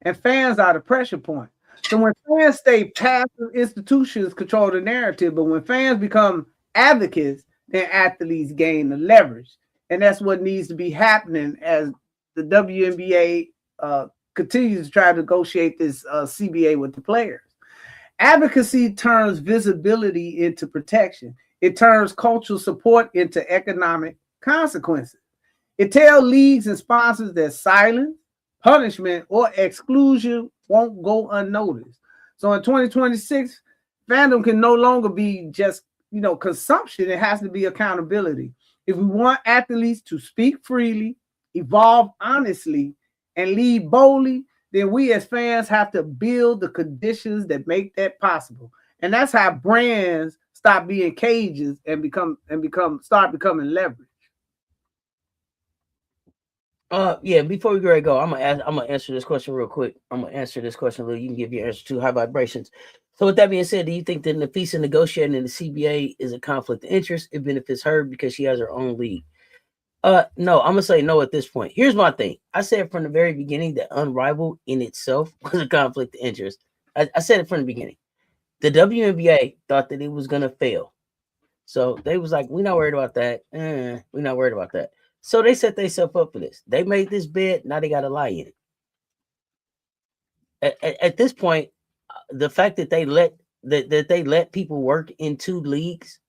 And fans are the pressure point. So when fans stay passive, institutions control the narrative. But when fans become advocates, then athletes gain the leverage. And that's what needs to be happening as the WNBA continues to try to negotiate this CBA with the players. Advocacy turns visibility into protection. It turns cultural support into economic consequences. It tells leagues and sponsors that silence, punishment, or exclusion won't go unnoticed. So in 2026, fandom can no longer be just consumption. It has to be accountability. If we want athletes to speak freely, evolve honestly, and lead boldly, then we as fans have to build the conditions that make that possible. And that's how brands stop being cages and start becoming leverage. Yeah, before we go, I'm gonna answer this question real quick. I'm gonna answer this question, Lou. You can give your answer to high vibrations. So with that being said, do you think that Nafisa negotiating in the CBA is a conflict of interest? It benefits her because she has her own league. No, I'm gonna say no at this point. Here's my thing. I said from the very beginning that Unrivaled in itself was a conflict of interest. I said it from the beginning. The WNBA thought that it was gonna fail. So they was like, we're not worried about that. We're not worried about that. So they set themselves up for this. They made this bed. Now they got to lie in it. At this point, the fact that they let people work in two leagues,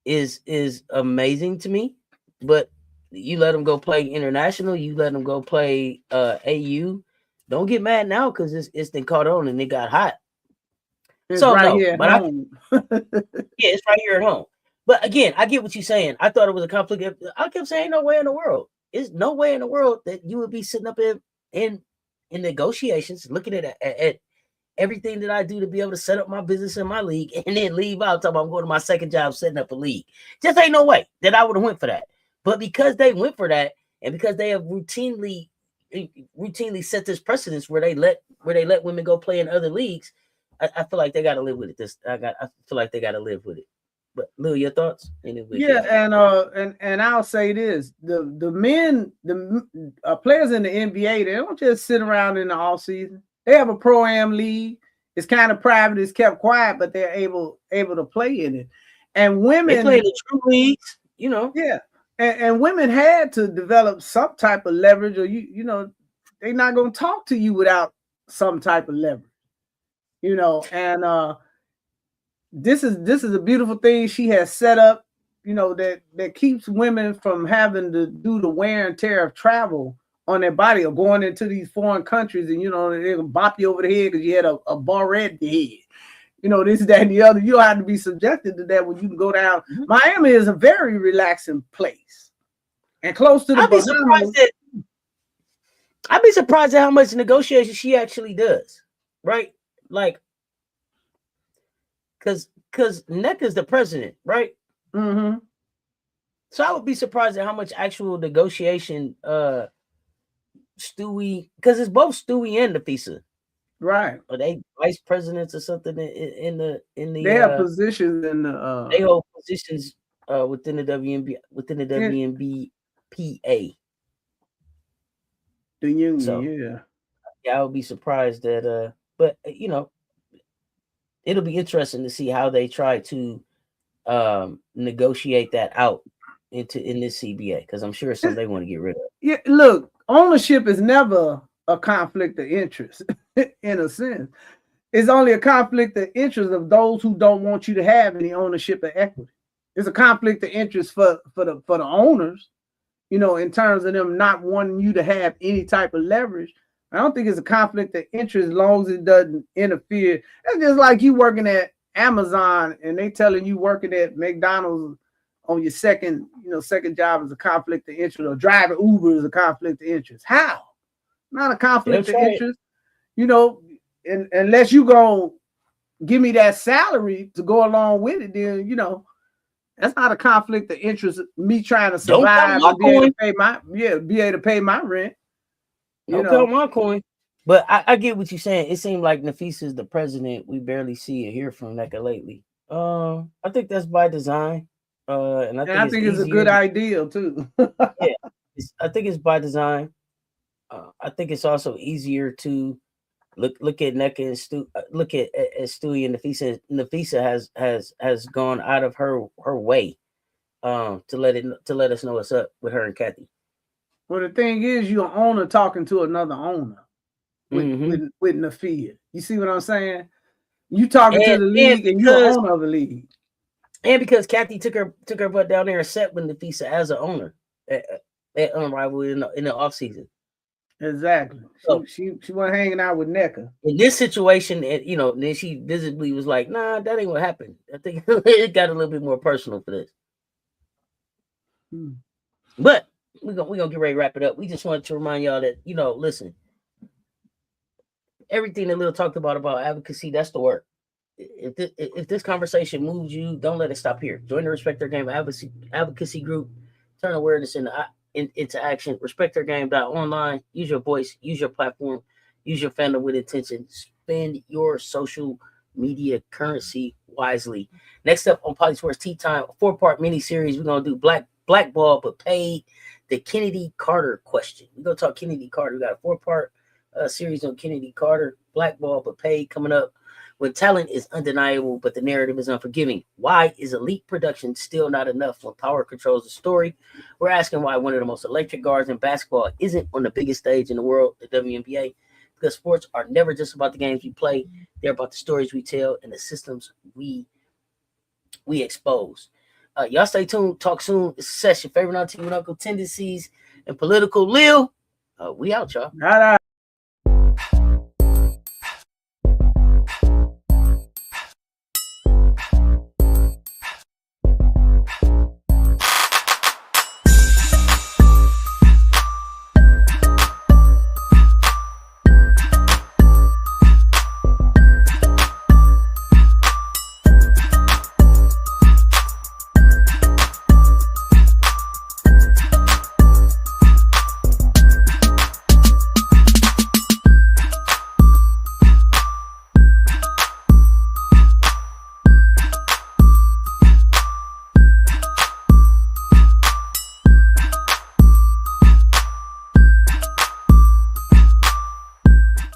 is amazing to me. But you let them go play international. You let them go play AU. Don't get mad now because it's been caught on and it got hot. It's so right no, here but yeah, it's right here at home. But again, I get what you're saying. I thought it was a conflict. I kept saying no way in the world. There's no way in the world that you would be sitting up in negotiations, looking at everything that I do to be able to set up my business in my league and then leave out talking about I'm going to my second job setting up a league. Just ain't no way that I would have went for that. But because they went for that, and because they have routinely set this precedence where they let women go play in other leagues, I feel like they got to live with it. I feel like they got to live with it. But Lou, your thoughts? Yeah, and I'll say this: the men, players in the NBA, they don't just sit around in the off season. They have a pro-am league. It's kind of private. It's kept quiet, but they're able to play in it. And women they play in the true leagues, Yeah, and women had to develop some type of leverage, or they're not going to talk to you without some type of leverage. And this is a beautiful thing she has set up, that keeps women from having to do the wear and tear of travel on their body or going into these foreign countries and they can bop you over the head because you had a barrette at the head. This, that, and the other. You don't have to be subjected to that when you can go down. Mm-hmm. Miami is a very relaxing place and close to the Bahamas. I'd be surprised at how much negotiation she actually does, right? Like, because Neck is the president, right? Mm-hmm. So I would be surprised at how much actual negotiation Stewie, because it's both Stewie and Nafisa Right. Are they vice presidents or something in the They have positions in the they hold positions within the WNBPA. The union, So yeah. I would be surprised that but it'll be interesting to see how they try to negotiate that out in this CBA, because I'm sure it's something they want to get rid of. Yeah, look, ownership is never a conflict of interest in a sense. It's only a conflict of interest of those who don't want you to have any ownership or equity. It's a conflict of interest for the owners, in terms of them not wanting you to have any type of leverage. I don't think it's a conflict of interest as long as it doesn't interfere. It's just like you working at Amazon and they telling you working at McDonald's on your second job is a conflict of interest, or driving Uber is a conflict of interest. How? Not a conflict of interest. Unless you go give me that salary to go along with it, then that's not a conflict of interest. Me trying to survive and be able to pay my rent. Don't count my coin. But I get what you're saying. It seemed like Nafisa is the president. We barely see or hear from NECA lately. I think that's by design. And I think it's a good idea too. Yeah, I think it's by design. I think it's also easier to look at NECA and Stu. Look at Stewie and Nafisa. Nafisa has gone out of her way to let us know what's up with her and Kathy. Well, the thing is, you're an owner talking to another owner with Nafia. You see what I'm saying? You talking to the league, and you're an owner of the league. And because Kathy took her butt down there and sat with Nafisa as an owner at Unrivaled in the off season. Exactly. So she wasn't hanging out with NECA. In this situation, then she visibly was like, "Nah, that ain't what happened." I think it got a little bit more personal for this. But we're gonna get ready to wrap it up. We just wanted to remind y'all that, listen, everything that Lil talked about advocacy, that's the work. If this conversation moves you, don't let it stop here. Join the Respect Their Game advocacy group. Turn awareness into action. RespectTheirGame.online. Use your voice. Use your platform. Use your fandom with intention. Spend your social media currency wisely. Next up on PoliSports Tea Time, a 4-part mini series. We're gonna do Blackballed but paid. The Chennedy Carter Question. We're gonna talk Chennedy Carter. We got a 4-part series on Chennedy Carter. Blackballed but paid coming up. When talent is undeniable, but the narrative is unforgiving. Why is elite production still not enough when power controls the story? We're asking why one of the most electric guards in basketball isn't on the biggest stage in the world, the WNBA, because sports are never just about the games we play. They're about the stories we tell and the systems we expose. Y'all stay tuned. Talk soon. It's Cess, your favorite auntie with Uncle Tendencies and Political Lil. We out, y'all.